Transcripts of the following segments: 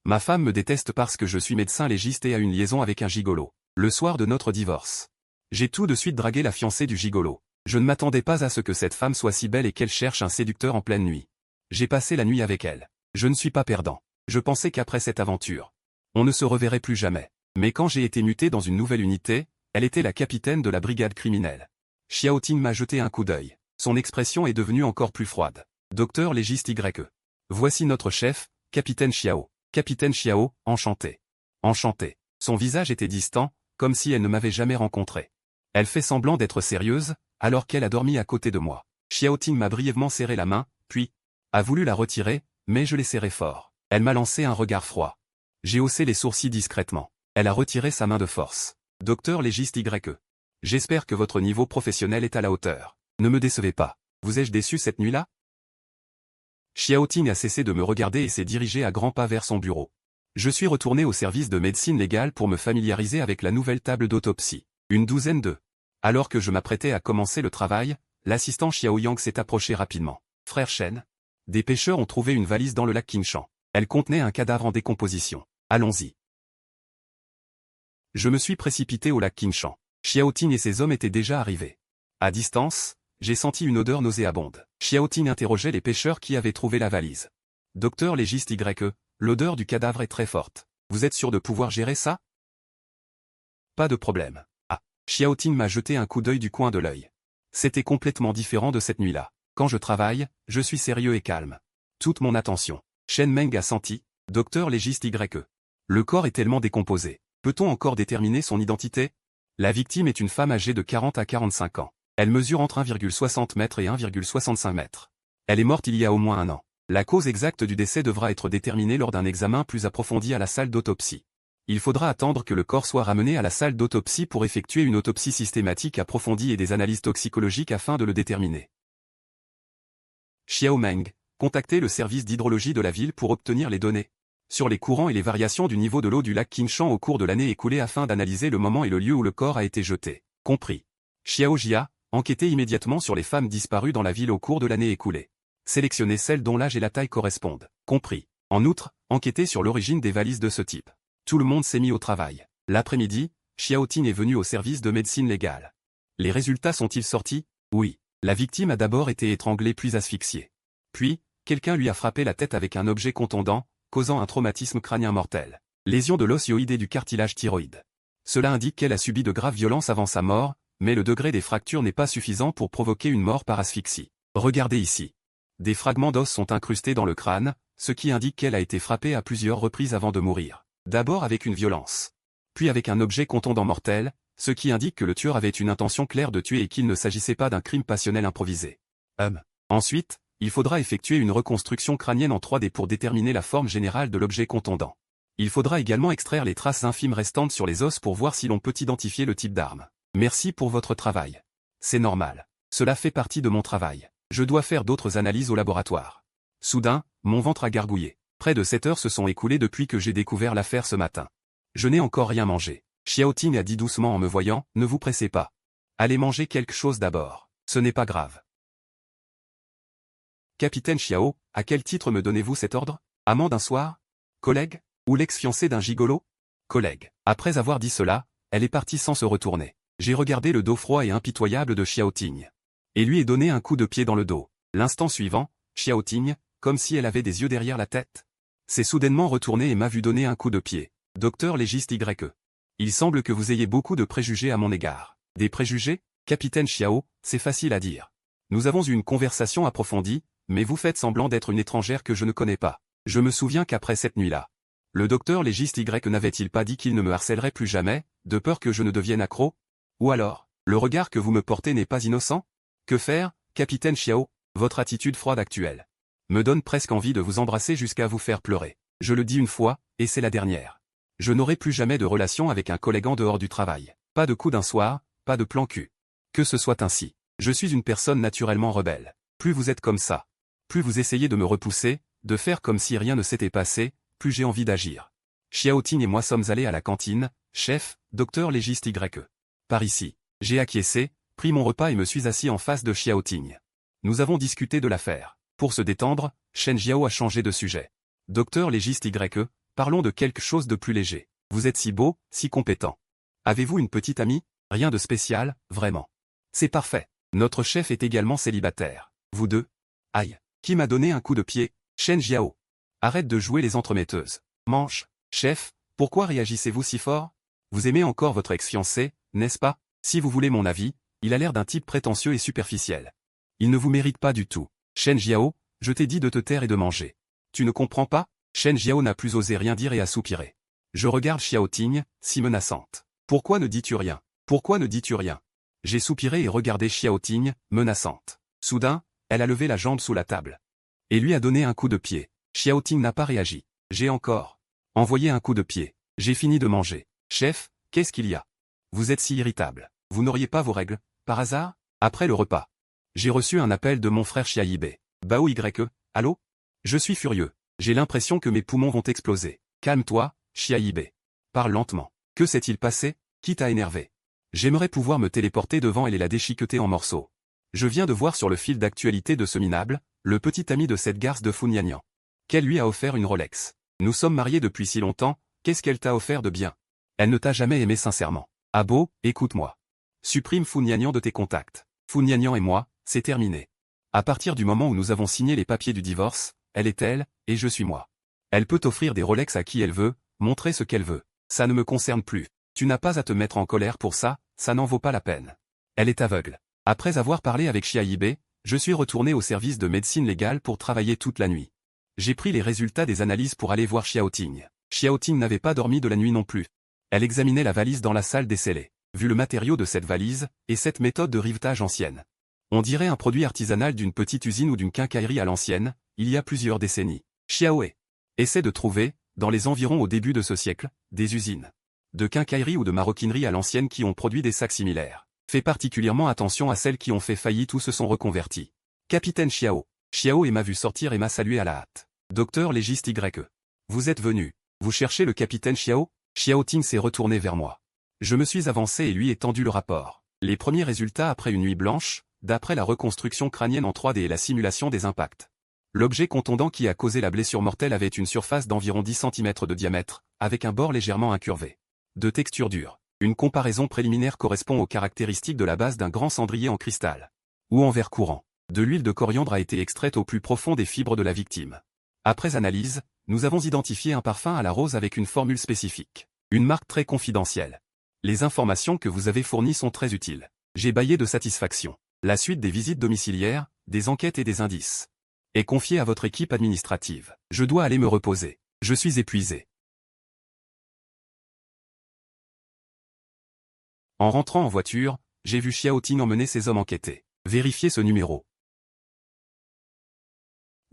Ma femme me déteste parce que je suis médecin légiste et a une liaison avec un gigolo. Le soir de notre divorce. J'ai tout de suite dragué la fiancée du gigolo. Je ne m'attendais pas à ce que cette femme soit si belle et qu'elle cherche un séducteur en pleine nuit. J'ai passé la nuit avec elle. Je ne suis pas perdant. Je pensais qu'après cette aventure, on ne se reverrait plus jamais. Mais quand j'ai été muté dans une nouvelle unité, elle était la capitaine de la brigade criminelle. Xiaoting m'a jeté un coup d'œil. Son expression est devenue encore plus froide. Docteur légiste YE. Voici notre chef, Capitaine Xiao. Capitaine Xiao, enchanté. Enchanté. Son visage était distant, comme si elle ne m'avait jamais rencontré. Elle fait semblant d'être sérieuse, alors qu'elle a dormi à côté de moi. Xiaoting m'a brièvement serré la main, puis a voulu la retirer, mais je l'ai serrée fort. Elle m'a lancé un regard froid. J'ai haussé les sourcils discrètement. Elle a retiré sa main de force. Docteur légiste YE. J'espère que votre niveau professionnel est à la hauteur. Ne me décevez pas. Vous ai-je déçu cette nuit-là? Xiaoting a cessé de me regarder et s'est dirigé à grands pas vers son bureau. Je suis retourné au service de médecine légale pour me familiariser avec la nouvelle table d'autopsie. Une douzaine de. Alors que je m'apprêtais à commencer le travail, l'assistant Xiao Yang s'est approché rapidement. Frère Shen. Des pêcheurs ont trouvé une valise dans le lac Qingshan. Elle contenait un cadavre en décomposition. Allons-y. Je me suis précipité au lac Qingshan. Xiaoting et ses hommes étaient déjà arrivés. À distance, j'ai senti une odeur nauséabonde. Xiaoting interrogeait les pêcheurs qui avaient trouvé la valise. Docteur légiste YE, l'odeur du cadavre est très forte. Vous êtes sûr de pouvoir gérer ça? Pas de problème. Ah. Xiaoting m'a jeté un coup d'œil du coin de l'œil. C'était complètement différent de cette nuit-là. Quand je travaille, je suis sérieux et calme. Toute mon attention. Shen Meng a senti, docteur légiste YE. Le corps est tellement décomposé. Peut-on encore déterminer son identité? La victime est une femme âgée de 40 à 45 ans. Elle mesure entre 1,60 m et 1,65 m. Elle est morte il y a au moins un an. La cause exacte du décès devra être déterminée lors d'un examen plus approfondi à la salle d'autopsie. Il faudra attendre que le corps soit ramené à la salle d'autopsie pour effectuer une autopsie systématique approfondie et des analyses toxicologiques afin de le déterminer. Xiao Meng, contactez le service d'hydrologie de la ville pour obtenir les données sur les courants et les variations du niveau de l'eau du lac Qingshan au cours de l'année écoulée afin d'analyser le moment et le lieu où le corps a été jeté. Compris. Xiao Jia, enquêtez immédiatement sur les femmes disparues dans la ville au cours de l'année écoulée. Sélectionnez celles dont l'âge et la taille correspondent. Compris. En outre, enquêtez sur l'origine des valises de ce type. Tout le monde s'est mis au travail. L'après-midi, Xiaoting est venu au service de médecine légale. Les résultats sont-ils sortis? Oui. La victime a d'abord été étranglée puis asphyxiée. Puis, quelqu'un lui a frappé la tête avec un objet contondant, causant un traumatisme crânien mortel. Lésion de l'os hyoïde et du cartilage thyroïde. Cela indique qu'elle a subi de graves violences avant sa mort, mais le degré des fractures n'est pas suffisant pour provoquer une mort par asphyxie. Regardez ici. Des fragments d'os sont incrustés dans le crâne, ce qui indique qu'elle a été frappée à plusieurs reprises avant de mourir. D'abord avec une violence. Puis avec un objet contondant mortel, ce qui indique que le tueur avait une intention claire de tuer et qu'il ne s'agissait pas d'un crime passionnel improvisé. Ensuite, il faudra effectuer une reconstruction crânienne en 3D pour déterminer la forme générale de l'objet contondant. Il faudra également extraire les traces infimes restantes sur les os pour voir si l'on peut identifier le type d'arme. Merci pour votre travail. C'est normal. Cela fait partie de mon travail. Je dois faire d'autres analyses au laboratoire. Soudain, mon ventre a gargouillé. Près de 7 heures se sont écoulées depuis que j'ai découvert l'affaire ce matin. Je n'ai encore rien mangé. Xiaoting a dit doucement en me voyant, ne vous pressez pas. Allez manger quelque chose d'abord. Ce n'est pas grave. Capitaine Xiao, à quel titre me donnez-vous cet ordre? Amant d'un soir? Collègue? Ou l'ex-fiancé d'un gigolo? Collègue. Après avoir dit cela, elle est partie sans se retourner. J'ai regardé le dos froid et impitoyable de Xiaoting. Et lui ai donné un coup de pied dans le dos. L'instant suivant, Xiaoting, comme si elle avait des yeux derrière la tête, s'est soudainement retournée et m'a vu donner un coup de pied. Docteur légiste YE. Il semble que vous ayez beaucoup de préjugés à mon égard. Des préjugés? Capitaine Xiao, c'est facile à dire. Nous avons eu une conversation approfondie, mais vous faites semblant d'être une étrangère que je ne connais pas. Je me souviens qu'après cette nuit-là, le docteur légiste YE n'avait-il pas dit qu'il ne me harcèlerait plus jamais, de peur que je ne devienne accro? Ou alors, le regard que vous me portez n'est pas innocent? Que faire, capitaine Xiao? Votre attitude froide actuelle me donne presque envie de vous embrasser jusqu'à vous faire pleurer. Je le dis une fois, et c'est la dernière. Je n'aurai plus jamais de relation avec un collègue en dehors du travail. Pas de coup d'un soir, pas de plan cul. Que ce soit ainsi. Je suis une personne naturellement rebelle. Plus vous êtes comme ça, plus vous essayez de me repousser, de faire comme si rien ne s'était passé, plus j'ai envie d'agir. Xiaoting et moi sommes allés à la cantine, chef, docteur légiste YE. Par ici. J'ai acquiescé, pris mon repas et me suis assis en face de Xiaoting. Nous avons discuté de l'affaire. Pour se détendre, Shen Jiao a changé de sujet. Docteur légiste YE, Parlons de quelque chose de plus léger. Vous êtes si beau, si compétent. Avez-vous une petite amie? Rien de spécial, vraiment. C'est parfait. Notre chef est également célibataire. Vous deux? Aïe. Qui m'a donné un coup de pied? Shen Jiao. Arrête de jouer les entremetteuses. Manche. Chef, pourquoi réagissez-vous si fort? Vous aimez encore votre ex-fiancé, n'est-ce pas? Si vous voulez mon avis, il a l'air d'un type prétentieux et superficiel. Il ne vous mérite pas du tout. Shen Jiao, je t'ai dit de te taire et de manger. Tu ne comprends pas? Shen Jiao n'a plus osé rien dire et a soupiré. Je regarde Xiao Ting, si menaçante. Pourquoi ne dis-tu rien? Pourquoi ne dis-tu rien? J'ai soupiré et regardé Xiao Ting, menaçante. Soudain, elle a levé la jambe sous la table. Et lui a donné un coup de pied. Xiao Ting n'a pas réagi. J'ai encore envoyé un coup de pied. J'ai fini de manger. Chef, qu'est-ce qu'il y a? Vous êtes si irritable. Vous n'auriez pas vos règles, par hasard? Après le repas. J'ai reçu un appel de mon frère Xiaobe. Bao YE, allô? Je suis furieux. J'ai l'impression que mes poumons vont exploser. Calme-toi, Xiaobe. Parle lentement. Que s'est-il passé? Qui t'a énervé? J'aimerais pouvoir me téléporter devant elle et la déchiqueter en morceaux. Je viens de voir sur le fil d'actualité de ce minable, le petit ami de cette garce de Funyanian. Qu'elle lui a offert une Rolex. Nous sommes mariés depuis si longtemps, qu'est-ce qu'elle t'a offert de bien? Elle ne t'a jamais aimé sincèrement. Abo, écoute-moi. Supprime Funyanian de tes contacts. Funyanian et moi, c'est terminé. À partir du moment où nous avons signé les papiers du divorce, elle est elle, et je suis moi. Elle peut offrir des Rolex à qui elle veut, montrer ce qu'elle veut. Ça ne me concerne plus. Tu n'as pas à te mettre en colère pour ça, ça n'en vaut pas la peine. Elle est aveugle. Après avoir parlé avec Xiaobe, je suis retourné au service de médecine légale pour travailler toute la nuit. J'ai pris les résultats des analyses pour aller voir Xiao Ting. Xiao Ting n'avait pas dormi de la nuit non plus. Elle examinait la valise dans la salle des scellés. Vu le matériau de cette valise, et cette méthode de rivetage ancienne. On dirait un produit artisanal d'une petite usine ou d'une quincaillerie à l'ancienne, il y a plusieurs décennies. Xiaoe essaie de trouver, dans les environs au début de ce siècle, des usines de quincaillerie ou de maroquinerie à l'ancienne qui ont produit des sacs similaires. Fais particulièrement attention à celles qui ont fait faillite ou se sont reconverties. Capitaine Xiao. Xiao m'a vu sortir et m'a salué à la hâte. Docteur légiste YE. Vous êtes venu. Vous cherchez le capitaine Xiao? Xiao Ting s'est retourné vers moi. Je me suis avancé et lui ai tendu le rapport. Les premiers résultats après une nuit blanche, d'après la reconstruction crânienne en 3D et la simulation des impacts. L'objet contondant qui a causé la blessure mortelle avait une surface d'environ 10 cm de diamètre, avec un bord légèrement incurvé. De texture dure. Une comparaison préliminaire correspond aux caractéristiques de la base d'un grand cendrier en cristal. Ou en verre courant. De l'huile de coriandre a été extraite au plus profond des fibres de la victime. Après analyse, nous avons identifié un parfum à la rose avec une formule spécifique. Une marque très confidentielle. Les informations que vous avez fournies sont très utiles. J'ai bâillé de satisfaction. La suite des visites domiciliaires, des enquêtes et des indices est confiée à votre équipe administrative. Je dois aller me reposer. Je suis épuisé. En rentrant en voiture, j'ai vu Xiao Ting emmener ses hommes enquêter. Vérifiez ce numéro.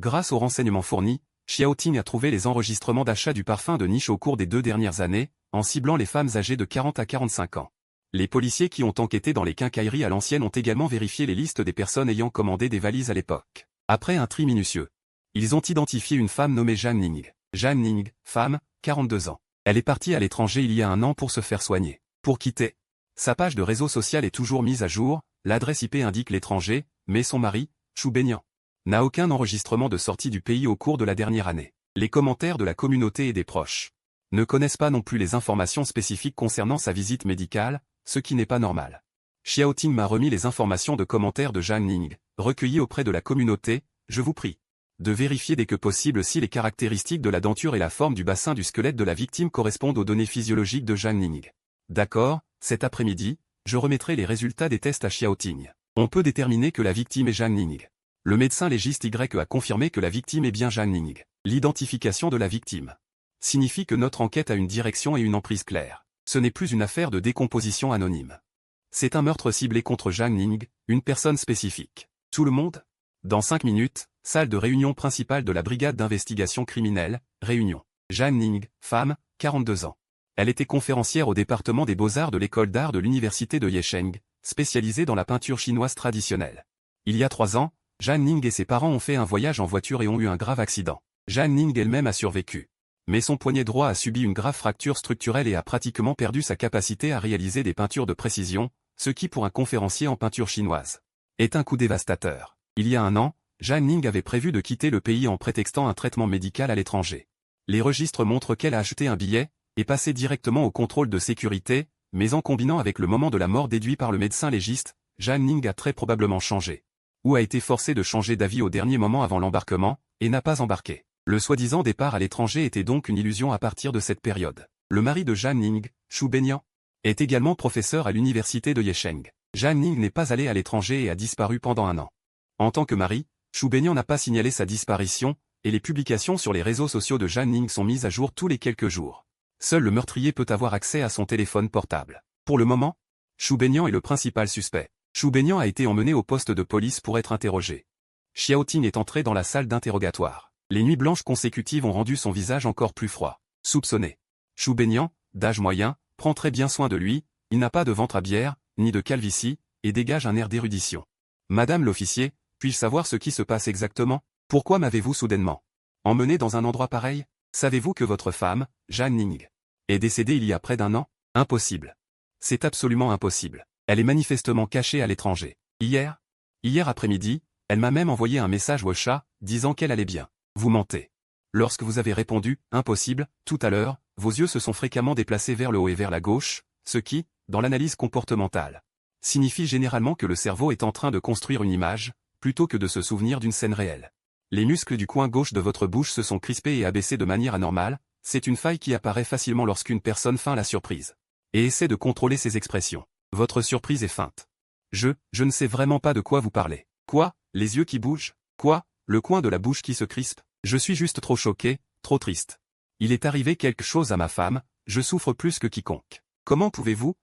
Grâce aux renseignements fournis, Xiao Ting a trouvé les enregistrements d'achat du parfum de niche au cours des 2 dernières années, en ciblant les femmes âgées de 40 à 45 ans. Les policiers qui ont enquêté dans les quincailleries à l'ancienne ont également vérifié les listes des personnes ayant commandé des valises à l'époque. Après un tri minutieux, ils ont identifié une femme nommée Zhang Ning. Zhang Ning, femme, 42 ans. Elle est partie à l'étranger il y a 1 an pour se faire soigner. Pour quitter, sa page de réseau social est toujours mise à jour, l'adresse IP indique l'étranger, mais son mari, Chu Benyan, n'a aucun enregistrement de sortie du pays au cours de la dernière année. Les commentaires de la communauté et des proches ne connaissent pas non plus les informations spécifiques concernant sa visite médicale, ce qui n'est pas normal. Xiao Ting m'a remis les informations de commentaires de Zhang Ning, recueillies auprès de la communauté, je vous prie de vérifier dès que possible si les caractéristiques de la denture et la forme du bassin du squelette de la victime correspondent aux données physiologiques de Zhang Ning. D'accord, cet après-midi, je remettrai les résultats des tests à Xiao Ting. On peut déterminer que la victime est Zhang Ning. Le médecin légiste YE a confirmé que la victime est bien Zhang Ning. L'identification de la victime signifie que notre enquête a une direction et une emprise claire. Ce n'est plus une affaire de décomposition anonyme. C'est un meurtre ciblé contre Zhang Ning, une personne spécifique. Tout le monde? Dans 5 minutes, salle de réunion principale de la brigade d'investigation criminelle, réunion. Zhang Ning, femme, 42 ans. Elle était conférencière au département des beaux-arts de l'école d'art de l'université de Yesheng, spécialisée dans la peinture chinoise traditionnelle. Il y a 3 ans, Zhang Ning et ses parents ont fait un voyage en voiture et ont eu un grave accident. Zhang Ning elle-même a survécu. Mais son poignet droit a subi une grave fracture structurelle et a pratiquement perdu sa capacité à réaliser des peintures de précision, ce qui pour un conférencier en peinture chinoise est un coup dévastateur. Il y a 1 an, Zhang Ning avait prévu de quitter le pays en prétextant un traitement médical à l'étranger. Les registres montrent qu'elle a acheté un billet, et passé directement au contrôle de sécurité, mais en combinant avec le moment de la mort déduit par le médecin légiste, Zhang Ning a très probablement changé. Ou a été forcée de changer d'avis au dernier moment avant l'embarquement, et n'a pas embarqué. Le soi-disant départ à l'étranger était donc une illusion à partir de cette période. Le mari de Zhang Ning, Xu Benian, est également professeur à l'université de Yesheng. Zhang Ning n'est pas allé à l'étranger et a disparu pendant un an. En tant que mari, Xu Benian n'a pas signalé sa disparition, et les publications sur les réseaux sociaux de Zhang Ning sont mises à jour tous les quelques jours. Seul le meurtrier peut avoir accès à son téléphone portable. Pour le moment, Xu Benian est le principal suspect. Xu Benian a été emmené au poste de police pour être interrogé. Xiao Ting est entré dans la salle d'interrogatoire. Les nuits blanches consécutives ont rendu son visage encore plus froid. Soupçonné. Xu Benian, d'âge moyen, prend très bien soin de lui, il n'a pas de ventre à bière, ni de calvitie, et dégage un air d'érudition. Madame l'officier, puis-je savoir ce qui se passe exactement? Pourquoi m'avez-vous soudainement emmené dans un endroit pareil? Savez-vous que votre femme, Zhang Ning, est décédée il y a près d'un an? Impossible. C'est absolument impossible. Elle est manifestement cachée à l'étranger. Hier après-midi, elle m'a même envoyé un message WhatsApp, disant qu'elle allait bien. Vous mentez. Lorsque vous avez répondu « impossible » tout à l'heure, vos yeux se sont fréquemment déplacés vers le haut et vers la gauche, ce qui, dans l'analyse comportementale, signifie généralement que le cerveau est en train de construire une image, plutôt que de se souvenir d'une scène réelle. Les muscles du coin gauche de votre bouche se sont crispés et abaissés de manière anormale, c'est une faille qui apparaît facilement lorsqu'une personne feint la surprise. Et essaie de contrôler ses expressions. Votre surprise est feinte. Je ne sais vraiment pas de quoi vous parlez. Quoi? Les yeux qui bougent? Quoi? Le coin de la bouche qui se crispe? Je suis juste trop choqué, trop triste. Il est arrivé quelque chose à ma femme, je souffre plus que quiconque. Comment pouvez-vous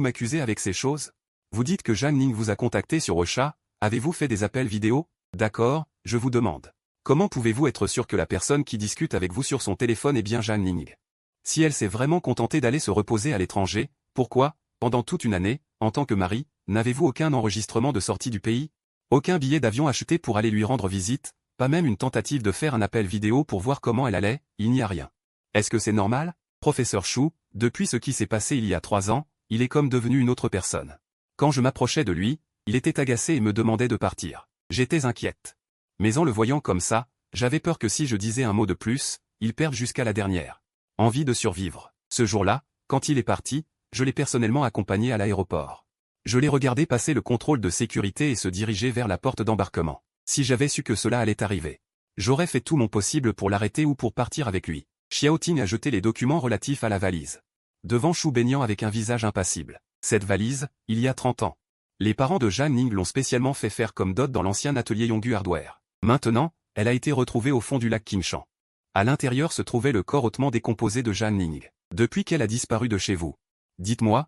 m'accuser avec ces choses? Vous dites que Zhang Ning vous a contacté sur WeChat, avez-vous fait des appels vidéo? D'accord, je vous demande. Comment pouvez-vous être sûr que la personne qui discute avec vous sur son téléphone est bien Zhang Ning? Si elle s'est vraiment contentée d'aller se reposer à l'étranger, pourquoi, pendant toute une année, en tant que mari, n'avez-vous aucun enregistrement de sortie du pays? Aucun billet d'avion acheté pour aller lui rendre visite, pas même une tentative de faire un appel vidéo pour voir comment elle allait, il n'y a rien. Est-ce que c'est normal? Professeur Chou, depuis ce qui s'est passé il y a 3 ans, il est comme devenu une autre personne. Quand je m'approchais de lui, il était agacé et me demandait de partir. J'étais inquiète. Mais en le voyant comme ça, j'avais peur que si je disais un mot de plus, il perde jusqu'à la dernière envie de survivre. Ce jour-là, quand il est parti, je l'ai personnellement accompagné à l'aéroport. Je l'ai regardé passer le contrôle de sécurité et se diriger vers la porte d'embarquement. Si j'avais su que cela allait arriver, j'aurais fait tout mon possible pour l'arrêter ou pour partir avec lui. Xiao Ting a jeté les documents relatifs à la valise devant Xu Benian avec un visage impassible. Cette valise, il y a 30 ans. Les parents de Zhang Ning l'ont spécialement fait faire comme dot dans l'ancien atelier Yonggu Hardware. Maintenant, elle a été retrouvée au fond du lac Qingshan. À l'intérieur se trouvait le corps hautement décomposé de Zhang Ning. Depuis qu'elle a disparu de chez vous. Dites-moi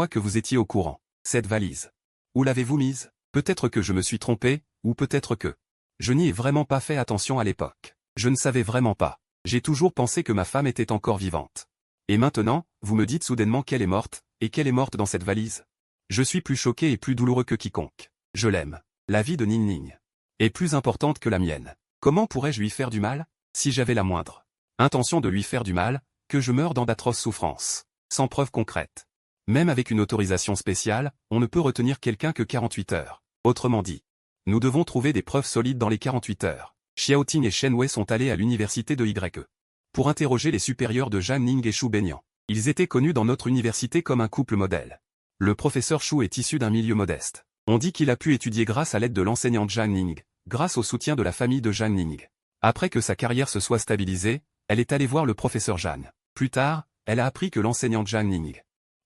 que vous étiez au courant. Cette valise. Où l'avez-vous mise? Peut-être que je me suis trompé, ou peut-être que je n'y ai vraiment pas fait attention à l'époque. Je ne savais vraiment pas. J'ai toujours pensé que ma femme était encore vivante. Et maintenant, vous me dites soudainement qu'elle est morte, et qu'elle est morte dans cette valise. Je suis plus choqué et plus douloureux que quiconque. Je l'aime. La vie de Ning Ning est plus importante que la mienne. Comment pourrais-je lui faire du mal? Si j'avais la moindre intention de lui faire du mal, que je meure dans d'atroces souffrances, sans preuve concrète. Même avec une autorisation spéciale, on ne peut retenir quelqu'un que 48 heures. Autrement dit, nous devons trouver des preuves solides dans les 48 heures. Xiao Ting et Shen Wei sont allés à l'université de YE pour interroger les supérieurs de Zhang Ning et Xu Benian. Ils étaient connus dans notre université comme un couple modèle. Le professeur Chou est issu d'un milieu modeste. On dit qu'il a pu étudier grâce à l'aide de l'enseignante Zhang Ning, grâce au soutien de la famille de Zhang Ning. Après que sa carrière se soit stabilisée, elle est allée voir le professeur Zhang. Plus tard, elle a appris que l'enseignante Zhang Ning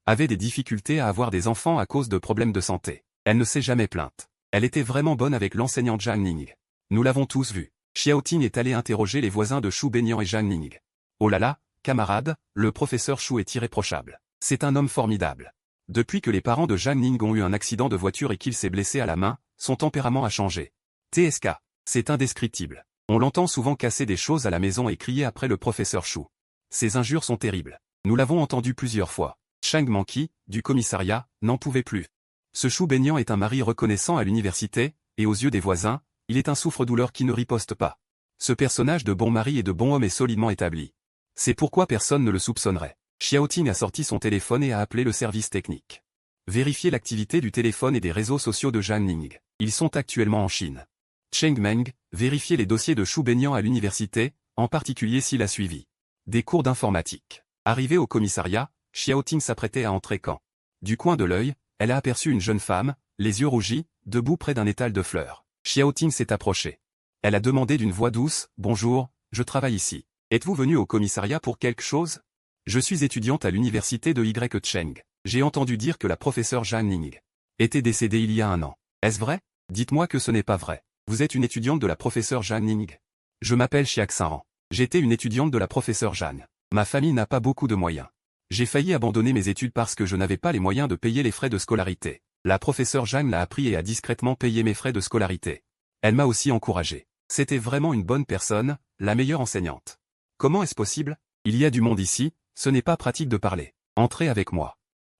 avait des difficultés à avoir des enfants à cause de problèmes de santé. Elle ne s'est jamais plainte. Elle était vraiment bonne avec l'enseignante Zhang Ning. Nous l'avons tous vu. Xiao Ting est allé interroger les voisins de Xu Benian et Zhang Ning. Oh là là, camarade, le professeur Chou est irréprochable. C'est un homme formidable. Depuis que les parents de Zhang Ning ont eu un accident de voiture et qu'il s'est blessé à la main, son tempérament a changé. TSK. C'est indescriptible. On l'entend souvent casser des choses à la maison et crier après le professeur Chou. Ces injures sont terribles. Nous l'avons entendu plusieurs fois. Chang Manqi, du commissariat, n'en pouvait plus. Ce Xu Benian est un mari reconnaissant à l'université, et aux yeux des voisins, il est un souffre-douleur qui ne riposte pas. Ce personnage de bon mari et de bon homme est solidement établi. C'est pourquoi personne ne le soupçonnerait. Xiao Ting a sorti son téléphone et a appelé le service technique. Vérifiez l'activité du téléphone et des réseaux sociaux de Zhang Ning. Ils sont actuellement en Chine. Cheng Meng, vérifiez les dossiers de Xu Benian à l'université, en particulier s'il a suivi des cours d'informatique. Arrivée au commissariat, Xiaoting s'apprêtait à entrer quand, du coin de l'œil, elle a aperçu une jeune femme, les yeux rougis, debout près d'un étal de fleurs. Xiaoting s'est approchée. Elle a demandé d'une voix douce, « Bonjour, je travaille ici. Êtes-vous venu au commissariat pour quelque chose? Je suis étudiante à l'université de Ycheng. J'ai entendu dire que la professeure Zhang Ning était décédée il y a 1 an. Est-ce vrai? Dites-moi que ce n'est pas vrai. Vous êtes une étudiante de la professeure Zhang Ning. Je m'appelle Xiaoxinran. J'étais une étudiante de la professeure Zhang. Ma famille n'a pas beaucoup de moyens. J'ai failli abandonner mes études parce que je n'avais pas les moyens de payer les frais de scolarité. La professeure Zhang l'a appris et a discrètement payé mes frais de scolarité. Elle m'a aussi encouragé. C'était vraiment une bonne personne, la meilleure enseignante. Comment est-ce possible? Il y a du monde ici, ce n'est pas pratique de parler. Entrez avec moi.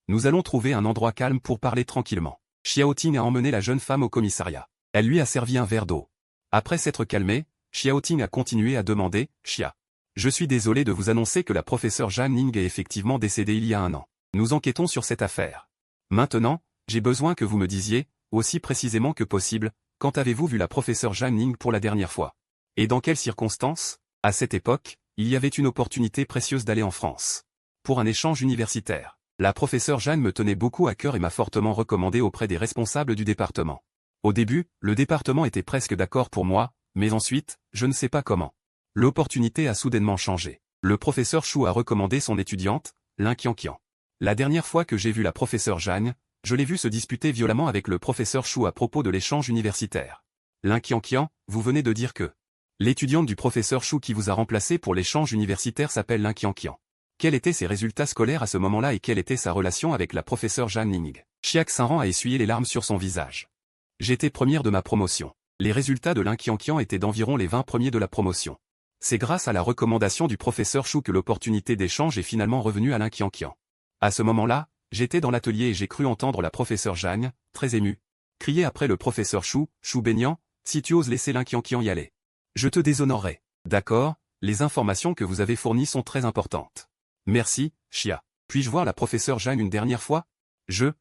Nous allons trouver un endroit calme pour parler tranquillement. Xiaoting a emmené la jeune femme au commissariat. Elle lui a servi un verre d'eau. Après s'être calmée, Xiaoting a continué à demander, « Xia. Je suis désolé de vous annoncer que la professeure Zhang Ning est effectivement décédée il y a 1 an. Nous enquêtons sur cette affaire. Maintenant, j'ai besoin que vous me disiez, aussi précisément que possible, quand avez-vous vu la professeure Zhang Ning pour la dernière fois? Et dans quelles circonstances? À cette époque, il y avait une opportunité précieuse d'aller en France. Pour un échange universitaire. La professeure Zhang me tenait beaucoup à cœur et m'a fortement recommandé auprès des responsables du département. Au début, le département était presque d'accord pour moi, mais ensuite, je ne sais pas comment. L'opportunité a soudainement changé. Le professeur Chou a recommandé son étudiante, Lin Qianqian. La dernière fois que j'ai vu la professeure Zhang, je l'ai vue se disputer violemment avec le professeur Chou à propos de l'échange universitaire. Lin Qianqian, vous venez de dire que l'étudiante du professeur Chou qui vous a remplacé pour l'échange universitaire s'appelle Lin Qianqian. Quels étaient ses résultats scolaires à ce moment-là et quelle était sa relation avec la professeure Zhang Ning? Xiaoxinran a essuyé les larmes sur son visage. J'étais première de ma promotion. Les résultats de Lin Qianqian étaient d'environ les 20 premiers de la promotion. C'est grâce à la recommandation du professeur Chou que l'opportunité d'échange est finalement revenue à Lin Qianqian. À ce moment-là, j'étais dans l'atelier et j'ai cru entendre la professeure Zhang, très émue, crier après le professeur Chou, « Chou baignant, si tu oses laisser Lin Qianqian y aller. Je te déshonorerai. » D'accord, les informations que vous avez fournies sont très importantes. Merci, Xia. Puis-je voir la professeure Zhang une dernière fois?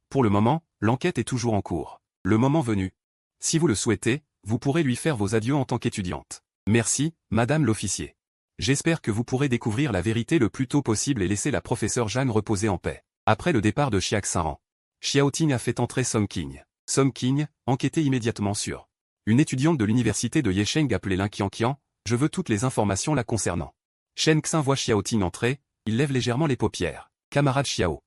Pour le moment, l'enquête est toujours en cours. Le moment venu. Si vous le souhaitez, vous pourrez lui faire vos adieux en tant qu'étudiante. Merci, madame l'officier. J'espère que vous pourrez découvrir la vérité le plus tôt possible et laisser la professeure Zhang reposer en paix. Après le départ de Xiaoxinran, Xiaoting a fait entrer Song Qing. Song Qing, enquêtez immédiatement sur une étudiante de l'université de Yecheng appelée Lin Qianqian, je veux toutes les informations la concernant. Shen Xin voit Xiaoting entrer, il lève légèrement les paupières. Camarade Xiao.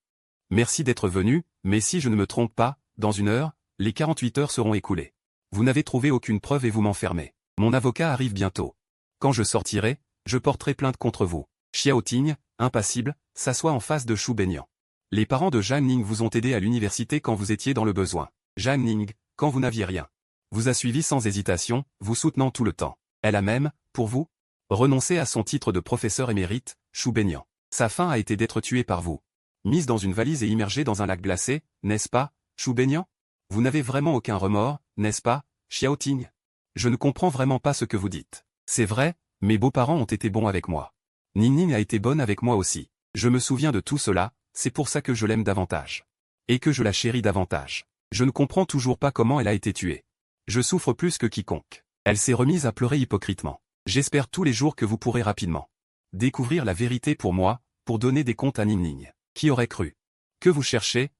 Merci d'être venu, mais si je ne me trompe pas, dans 1 heure, les 48 heures seront écoulées. Vous n'avez trouvé aucune preuve et vous m'enfermez. Mon avocat arrive bientôt. Quand je sortirai, je porterai plainte contre vous. Xiaoting, impassible, s'assoit en face de Chou baignant. Les parents de Zhang Ning vous ont aidé à l'université quand vous étiez dans le besoin. Zhang Ning, quand vous n'aviez rien, vous a suivi sans hésitation, vous soutenant tout le temps. Elle a même, pour vous, renoncé à son titre de professeur émérite, Chou baignant. Sa fin a été d'être tuée par vous. Mise dans une valise et immergée dans un lac glacé, n'est-ce pas, Chou baignant? Vous n'avez vraiment aucun remords, n'est-ce pas, Xiaoting? Je ne comprends vraiment pas ce que vous dites. C'est vrai, mes beaux-parents ont été bons avec moi. Ning a été bonne avec moi aussi. Je me souviens de tout cela, c'est pour ça que je l'aime davantage. Et que je la chéris davantage. Je ne comprends toujours pas comment elle a été tuée. Je souffre plus que quiconque. Elle s'est remise à pleurer hypocritement. J'espère tous les jours que vous pourrez rapidement découvrir la vérité pour moi, pour donner des comptes à Ning. Qui aurait cru? Que vous cherchez,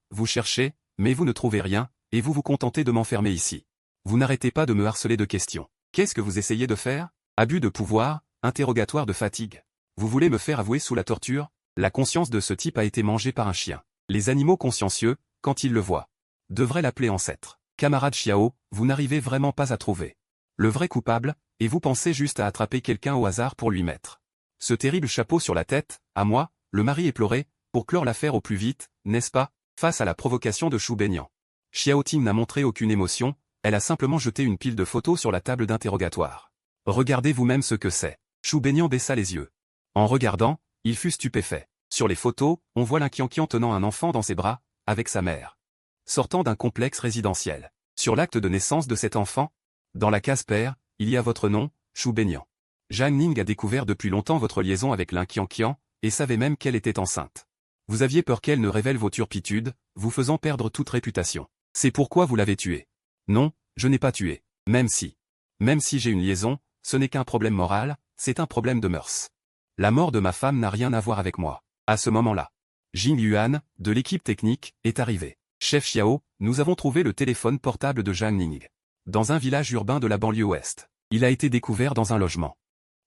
mais vous ne trouvez rien, et vous vous contentez de m'enfermer ici. Vous n'arrêtez pas de me harceler de questions. Qu'est-ce que vous essayez de faire? Abus de pouvoir, interrogatoire de fatigue. Vous voulez me faire avouer sous la torture? La conscience de ce type a été mangée par un chien. Les animaux consciencieux, quand ils le voient, devraient l'appeler ancêtre. Camarade Xiao, vous n'arrivez vraiment pas à trouver le vrai coupable, et vous pensez juste à attraper quelqu'un au hasard pour lui mettre ce terrible chapeau sur la tête, à moi, le mari éploré, pour clore l'affaire au plus vite, n'est-ce pas? Face à la provocation de Chou baignant. Xiaoting n'a montré aucune émotion, elle a simplement jeté une pile de photos sur la table d'interrogatoire. Regardez vous-même ce que c'est. Chou baignant baissa les yeux. En regardant, il fut stupéfait. Sur les photos, on voit Lin Qianqian tenant un enfant dans ses bras, avec sa mère. Sortant d'un complexe résidentiel. Sur l'acte de naissance de cet enfant, dans la case père, il y a votre nom, Chou baignant. Zhang Ning a découvert depuis longtemps votre liaison avec Lin Qianqian, et savait même qu'elle était enceinte. Vous aviez peur qu'elle ne révèle vos turpitudes, vous faisant perdre toute réputation. C'est pourquoi vous l'avez tuée. Non, je n'ai pas tué. Même si j'ai une liaison, ce n'est qu'un problème moral, c'est un problème de mœurs. La mort de ma femme n'a rien à voir avec moi. À ce moment-là, Jing Yuan, de l'équipe technique, est arrivé. Chef Xiao, nous avons trouvé le téléphone portable de Zhang Ning. Dans un village urbain de la banlieue ouest. Il a été découvert dans un logement.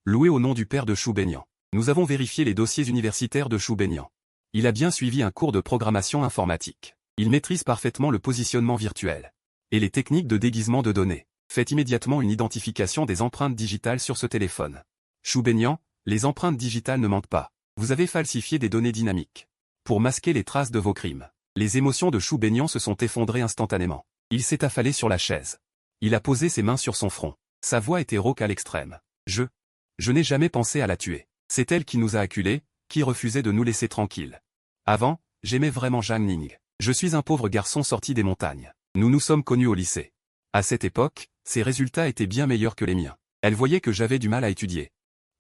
Loué au nom du père de Shu Benyan. Nous avons vérifié les dossiers universitaires de Shu Benyan. Il a bien suivi un cours de programmation informatique. Il maîtrise parfaitement le positionnement virtuel. Et les techniques de déguisement de données. Faites immédiatement une identification des empreintes digitales sur ce téléphone. Shu Benyan, les empreintes digitales ne mentent pas. Vous avez falsifié des données dynamiques. Pour masquer les traces de vos crimes. Les émotions de Shu Benyan se sont effondrées instantanément. Il s'est affalé sur la chaise. Il a posé ses mains sur son front. Sa voix était rauque à l'extrême. Je n'ai jamais pensé à la tuer. C'est elle qui nous a acculés, qui refusait de nous laisser tranquilles. Avant, j'aimais vraiment Zhang Ning. Je suis un pauvre garçon sorti des montagnes. Nous nous sommes connus au lycée. À cette époque, ses résultats étaient bien meilleurs que les miens. Elle voyait que j'avais du mal à étudier.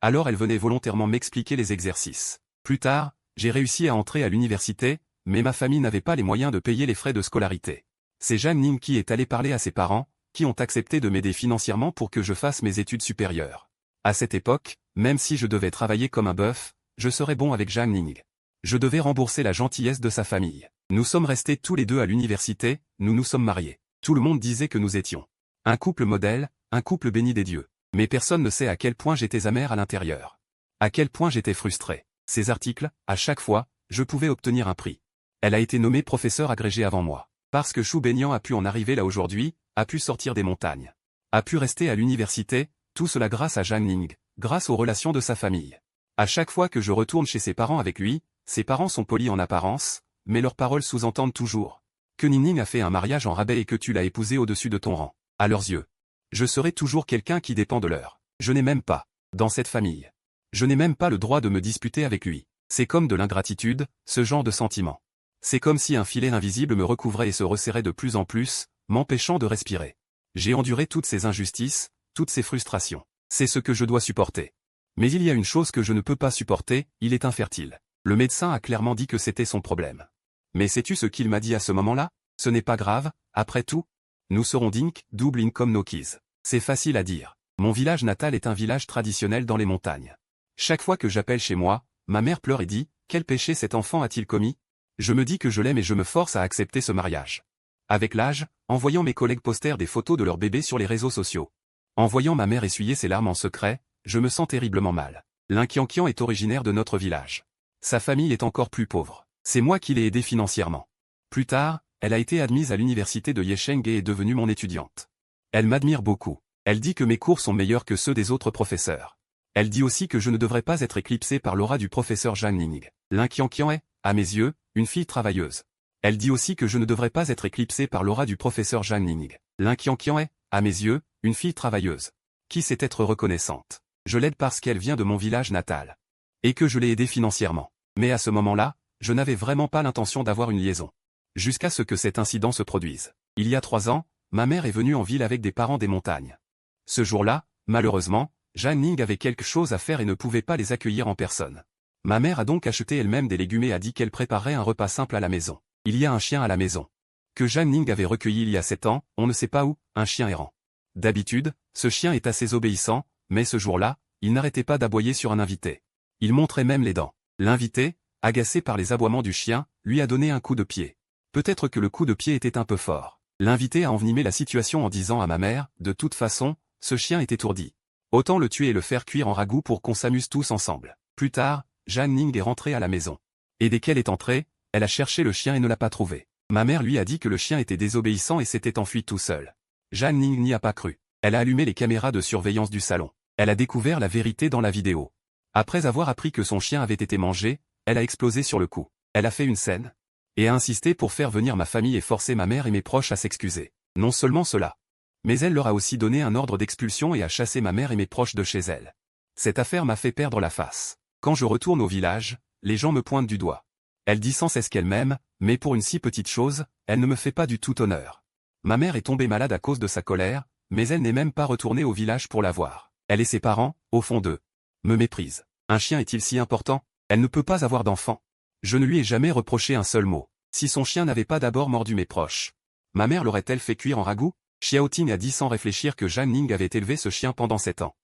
Alors elle venait volontairement m'expliquer les exercices. Plus tard, j'ai réussi à entrer à l'université, mais ma famille n'avait pas les moyens de payer les frais de scolarité. C'est Zhang Ning qui est allé parler à ses parents, qui ont accepté de m'aider financièrement pour que je fasse mes études supérieures. À cette époque, même si je devais travailler comme un bœuf, je serais bon avec Zhang Ning. Je devais rembourser la gentillesse de sa famille. Nous sommes restés tous les deux à l'université, nous nous sommes mariés. Tout le monde disait que nous étions un couple modèle, un couple béni des dieux. Mais personne ne sait à quel point j'étais amer à l'intérieur. À quel point j'étais frustré. Ces articles, à chaque fois, je pouvais obtenir un prix. Elle a été nommée professeur agrégé avant moi. Parce que Shu Benyan a pu en arriver là aujourd'hui, a pu sortir des montagnes. A pu rester à l'université, tout cela grâce à Zhang Ning, grâce aux relations de sa famille. À chaque fois que je retourne chez ses parents avec lui, ses parents sont polis en apparence, mais leurs paroles sous-entendent toujours que Ning a fait un mariage en rabais et que tu l'as épousé au-dessus de ton rang. À leurs yeux, je serai toujours quelqu'un qui dépend de leur. Je n'ai même pas, dans cette famille. Je n'ai même pas le droit de me disputer avec lui. C'est comme de l'ingratitude, ce genre de sentiment. C'est comme si un filet invisible me recouvrait et se resserrait de plus en plus, m'empêchant de respirer. J'ai enduré toutes ces injustices, toutes ces frustrations. C'est ce que je dois supporter. Mais il y a une chose que je ne peux pas supporter, il est infertile. Le médecin a clairement dit que c'était son problème. Mais sais-tu ce qu'il m'a dit à ce moment-là? Ce n'est pas grave, après tout. Nous serons Dink, double income no keys. C'est facile à dire. Mon village natal est un village traditionnel dans les montagnes. Chaque fois que j'appelle chez moi, ma mère pleure et dit, quel péché cet enfant a-t-il commis? Je me dis que je l'aime et je me force à accepter ce mariage. Avec l'âge, en voyant mes collègues poster des photos de leur bébé sur les réseaux sociaux. En voyant ma mère essuyer ses larmes en secret, je me sens terriblement mal. L'Inqianqian est originaire de notre village. Sa famille est encore plus pauvre. C'est moi qui l'ai aidée financièrement. Plus tard, elle a été admise à l'université de Yesheng et est devenue mon étudiante. Elle m'admire beaucoup. Elle dit que mes cours sont meilleurs que ceux des autres professeurs. Elle dit aussi que je ne devrais pas être éclipsé par l'aura du professeur Zhang Ning. L'Inqianqian est, à mes yeux, une fille travailleuse. Elle dit aussi que je ne devrais pas être éclipsé par l'aura du professeur Zhang Ning. L'Inqianqian est, à mes yeux, une fille travailleuse. Qui sait être reconnaissante. Je l'aide parce qu'elle vient de mon village natal. Et que je l'ai aidée financièrement. Mais à ce moment-là, je n'avais vraiment pas l'intention d'avoir une liaison. Jusqu'à ce que cet incident se produise. Il y a 3 ans, ma mère est venue en ville avec des parents des montagnes. Ce jour-là, malheureusement, Zhang Ning avait quelque chose à faire et ne pouvait pas les accueillir en personne. Ma mère a donc acheté elle-même des légumes et a dit qu'elle préparerait un repas simple à la maison. Il y a un chien à la maison. Que Zhang Ning avait recueilli il y a 7 ans, on ne sait pas où, un chien errant. D'habitude, ce chien est assez obéissant, mais ce jour-là, il n'arrêtait pas d'aboyer sur un invité. Il montrait même les dents. L'invité, agacé par les aboiements du chien, lui a donné un coup de pied. Peut-être que le coup de pied était un peu fort. L'invité a envenimé la situation en disant à ma mère, de toute façon, ce chien est étourdi. Autant le tuer et le faire cuire en ragoût pour qu'on s'amuse tous ensemble. Plus tard, Zhang Ning est rentrée à la maison. Et dès qu'elle est entrée, elle a cherché le chien et ne l'a pas trouvé. Ma mère lui a dit que le chien était désobéissant et s'était enfui tout seul. Zhang Ning n'y a pas cru. Elle a allumé les caméras de surveillance du salon. Elle a découvert la vérité dans la vidéo. Après avoir appris que son chien avait été mangé, elle a explosé sur le coup. Elle a fait une scène. Et a insisté pour faire venir ma famille et forcer ma mère et mes proches à s'excuser. Non seulement cela. Mais elle leur a aussi donné un ordre d'expulsion et a chassé ma mère et mes proches de chez elle. Cette affaire m'a fait perdre la face. Quand je retourne au village, les gens me pointent du doigt. Elle dit sans cesse qu'elle m'aime, mais pour une si petite chose, elle ne me fait pas du tout honneur. Ma mère est tombée malade à cause de sa colère, mais elle n'est même pas retournée au village pour la voir. Elle et ses parents, au fond d'eux, me méprisent. Un chien est-il si important? Elle ne peut pas avoir d'enfant. Je ne lui ai jamais reproché un seul mot. Si son chien n'avait pas d'abord mordu mes proches, ma mère l'aurait-elle fait cuire en ragoût? Xiaoting a dit sans réfléchir que Zhang Ning avait élevé ce chien pendant 7 ans.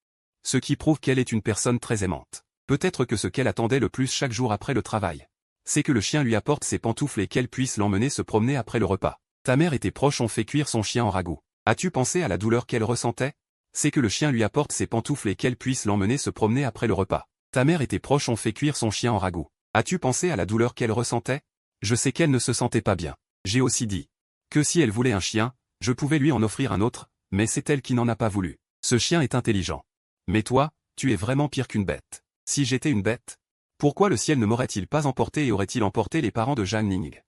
Ce qui prouve qu'elle est une personne très aimante. Peut-être que ce qu'elle attendait le plus chaque jour après le travail, c'est que le chien lui apporte ses pantoufles et qu'elle puisse l'emmener se promener après le repas. Ta mère et tes proches ont fait cuire son chien en ragoût. As-tu pensé à la douleur qu'elle ressentait? C'est que le chien lui apporte ses pantoufles et qu'elle puisse l'emmener se promener après le repas. Ta mère et tes proches ont fait cuire son chien en ragoût. As-tu pensé à la douleur qu'elle ressentait? Je sais qu'elle ne se sentait pas bien. J'ai aussi dit que si elle voulait un chien, je pouvais lui en offrir un autre, mais c'est elle qui n'en a pas voulu. Ce chien est intelligent. Mais toi, tu es vraiment pire qu'une bête. Si j'étais une bête, pourquoi le ciel ne m'aurait-il pas emporté et aurait-il emporté les parents de Zhang Ning?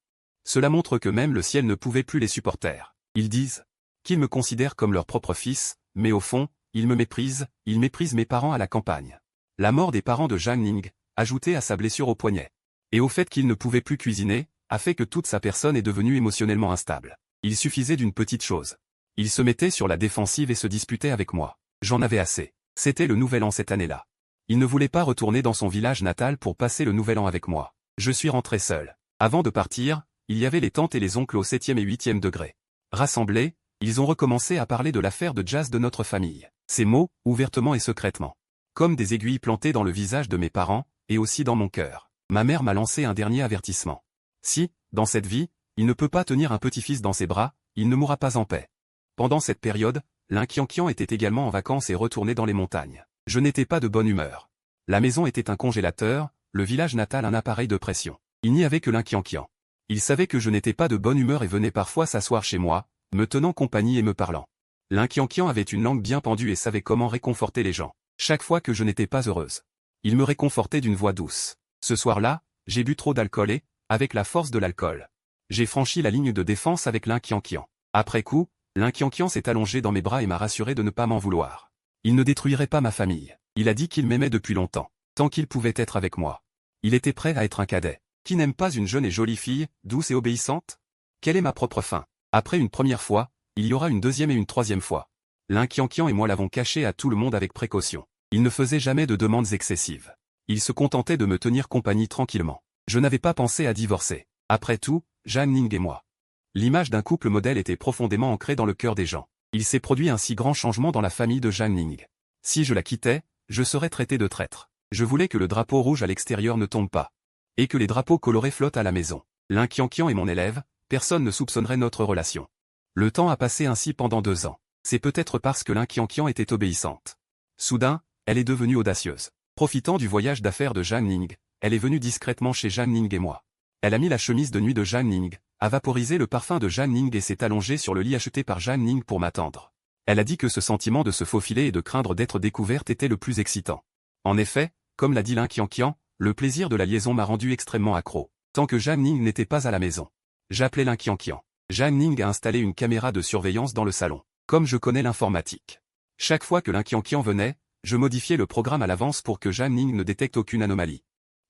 Cela montre que même le ciel ne pouvait plus les supporter. Ils disent qu'ils me considèrent comme leur propre fils, mais au fond, ils me méprisent, ils méprisent mes parents à la campagne. La mort des parents de Zhang Ning, ajoutée à sa blessure au poignet, et au fait qu'il ne pouvait plus cuisiner, a fait que toute sa personne est devenue émotionnellement instable. Il suffisait d'une petite chose. Il se mettait sur la défensive et se disputait avec moi. J'en avais assez. C'était le nouvel an cette année-là. Il ne voulait pas retourner dans son village natal pour passer le nouvel an avec moi. Je suis rentré seul. Avant de partir, il y avait les tantes et les oncles au 7e et 8e degré. Rassemblés, ils ont recommencé à parler de l'affaire de Jazz de notre famille. Ces mots, ouvertement et secrètement. Comme des aiguilles plantées dans le visage de mes parents, et aussi dans mon cœur. Ma mère m'a lancé un dernier avertissement. Si, dans cette vie, il ne peut pas tenir un petit-fils dans ses bras, il ne mourra pas en paix. Pendant cette période, Lin Qianqian était également en vacances et retourné dans les montagnes. Je n'étais pas de bonne humeur. La maison était un congélateur, le village natal un appareil de pression. Il n'y avait que Lin Qianqian. Il savait que je n'étais pas de bonne humeur et venait parfois s'asseoir chez moi, me tenant compagnie et me parlant. Lin Qianqian avait une langue bien pendue et savait comment réconforter les gens. Chaque fois que je n'étais pas heureuse, il me réconfortait d'une voix douce. Ce soir-là, j'ai bu trop d'alcool et, avec la force de l'alcool, j'ai franchi la ligne de défense avec Lin Qianqian. Après coup, Lin Qianqian s'est allongé dans mes bras et m'a rassuré de ne pas m'en vouloir. Il ne détruirait pas ma famille. Il a dit qu'il m'aimait depuis longtemps, tant qu'il pouvait être avec moi. Il était prêt à être un cadet. Qui n'aime pas une jeune et jolie fille, douce et obéissante? Quelle est ma propre fin? Après une première fois, il y aura une deuxième et une troisième fois. Lin Qianqian et moi l'avons caché à tout le monde avec précaution. Il ne faisait jamais de demandes excessives. Il se contentait de me tenir compagnie tranquillement. Je n'avais pas pensé à divorcer. Après tout, Zhang Ning et moi. L'image d'un couple modèle était profondément ancrée dans le cœur des gens. Il s'est produit un si grand changement dans la famille de Zhang Ning. Si je la quittais, je serais traité de traître. Je voulais que le drapeau rouge à l'extérieur ne tombe pas. Et que les drapeaux colorés flottent à la maison. Lin Qianqian est mon élève, personne ne soupçonnerait notre relation. Le temps a passé ainsi pendant 2 ans. C'est peut-être parce que Lin Qianqian était obéissante. Soudain, elle est devenue audacieuse. Profitant du voyage d'affaires de Zhang Ning, elle est venue discrètement chez Zhang Ning et moi. Elle a mis la chemise de nuit de Zhang Ning, a vaporisé le parfum de Zhang Ning et s'est allongée sur le lit acheté par Zhang Ning pour m'attendre. Elle a dit que ce sentiment de se faufiler et de craindre d'être découverte était le plus excitant. En effet, comme l'a dit Lin Qianqian, le plaisir de la liaison m'a rendu extrêmement accro, tant que Zhang Ning n'était pas à la maison. J'appelais Lin Qianqian. Zhang Ning a installé une caméra de surveillance dans le salon. Comme je connais l'informatique. Chaque fois que Lin Qianqian venait, je modifiais le programme à l'avance pour que Zhang Ning ne détecte aucune anomalie.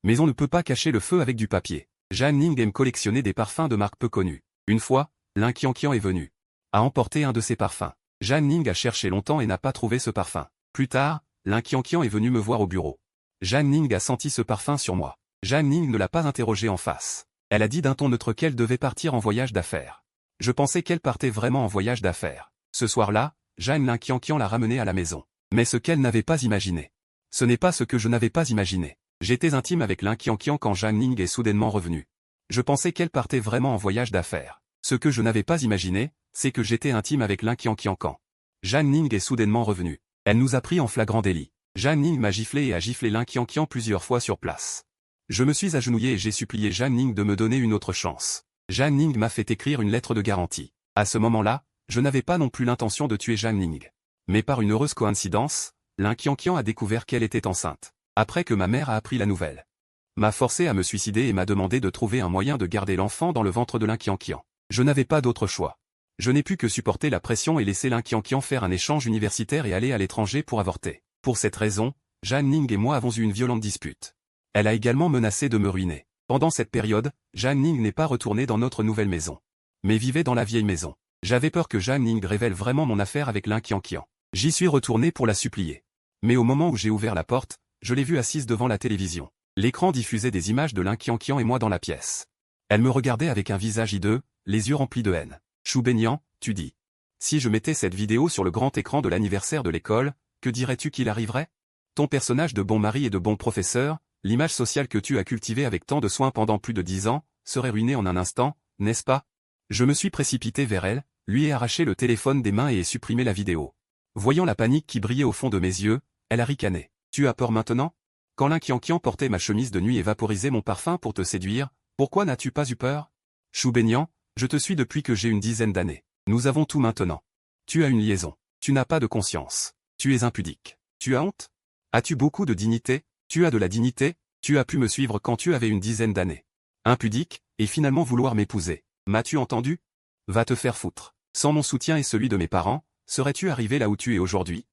Mais on ne peut pas cacher le feu avec du papier. Zhang Ning aime collectionner des parfums de marques peu connues. Une fois, Lin Qianqian est venu. A emporté un de ses parfums. Zhang Ning a cherché longtemps et n'a pas trouvé ce parfum. Plus tard, Lin Qianqian est venu me voir au bureau. Zhang Ning a senti ce parfum sur moi. Zhang Ning ne l'a pas interrogé en face. Elle a dit d'un ton neutre qu'elle devait partir en voyage d'affaires. Je pensais qu'elle partait vraiment en voyage d'affaires. Ce soir-là, Lin Qianqian l'a ramenée à la maison. Mais ce qu'elle n'avait pas imaginé. Ce n'est pas ce que je n'avais pas imaginé. J'étais intime avec Lin Qianqian quand Zhang Ning est soudainement revenue. Je pensais qu'elle partait vraiment en voyage d'affaires. Ce que je n'avais pas imaginé, c'est que j'étais intime avec Lin Qianqian quand Zhang Ning est soudainement revenue. Elle nous a pris en flagrant délit. Zhang Ning m'a giflé et a giflé Lin Qianqian plusieurs fois sur place. Je me suis agenouillé et j'ai supplié Zhang Ning de me donner une autre chance. Zhang Ning m'a fait écrire une lettre de garantie. À ce moment-là, je n'avais pas non plus l'intention de tuer Zhang Ning. Mais par une heureuse coïncidence, Lin Qianqian a découvert qu'elle était enceinte. Après que ma mère a appris la nouvelle. M'a forcé à me suicider et m'a demandé de trouver un moyen de garder l'enfant dans le ventre de Lin Qianqian. Je n'avais pas d'autre choix. Je n'ai pu que supporter la pression et laisser Lin Qianqian faire un échange universitaire et aller à l'étranger pour avorter. Pour cette raison, Zhang Ning et moi avons eu une violente dispute. Elle a également menacé de me ruiner. Pendant cette période, Zhang Ning n'est pas retourné dans notre nouvelle maison. Mais vivait dans la vieille maison. J'avais peur que Zhang Ning révèle vraiment mon affaire avec Lin Qianqian. J'y suis retourné pour la supplier. Mais au moment où j'ai ouvert la porte, je l'ai vue assise devant la télévision. L'écran diffusait des images de Lin Qianqian et moi dans la pièce. Elle me regardait avec un visage hideux, les yeux remplis de haine. Chou Beignant, tu dis. Si je mettais cette vidéo sur le grand écran de l'anniversaire de l'école, que dirais-tu qu'il arriverait? Ton personnage de bon mari et de bon professeur, l'image sociale que tu as cultivée avec tant de soin pendant plus de 10 ans, serait ruinée en un instant, n'est-ce pas? Je me suis précipité vers elle, lui ai arraché le téléphone des mains et ai supprimé la vidéo. Voyant la panique qui brillait au fond de mes yeux, elle a ricané. Tu as peur maintenant? Quand l'Inquianquian portait ma chemise de nuit et vaporisait mon parfum pour te séduire, pourquoi n'as-tu pas eu peur? Chou baignant, je te suis depuis que j'ai une dizaine d'années. Nous avons tout maintenant. Tu as une liaison. Tu n'as pas de conscience. Tu es impudique. Tu as honte? As-tu beaucoup de dignité? Tu as de la dignité? Tu as pu me suivre quand tu avais une dizaine d'années. Impudique, et finalement vouloir m'épouser. M'as-tu entendu? Va te faire foutre. Sans mon soutien et celui de mes parents, serais-tu arrivé là où tu es aujourd'hui?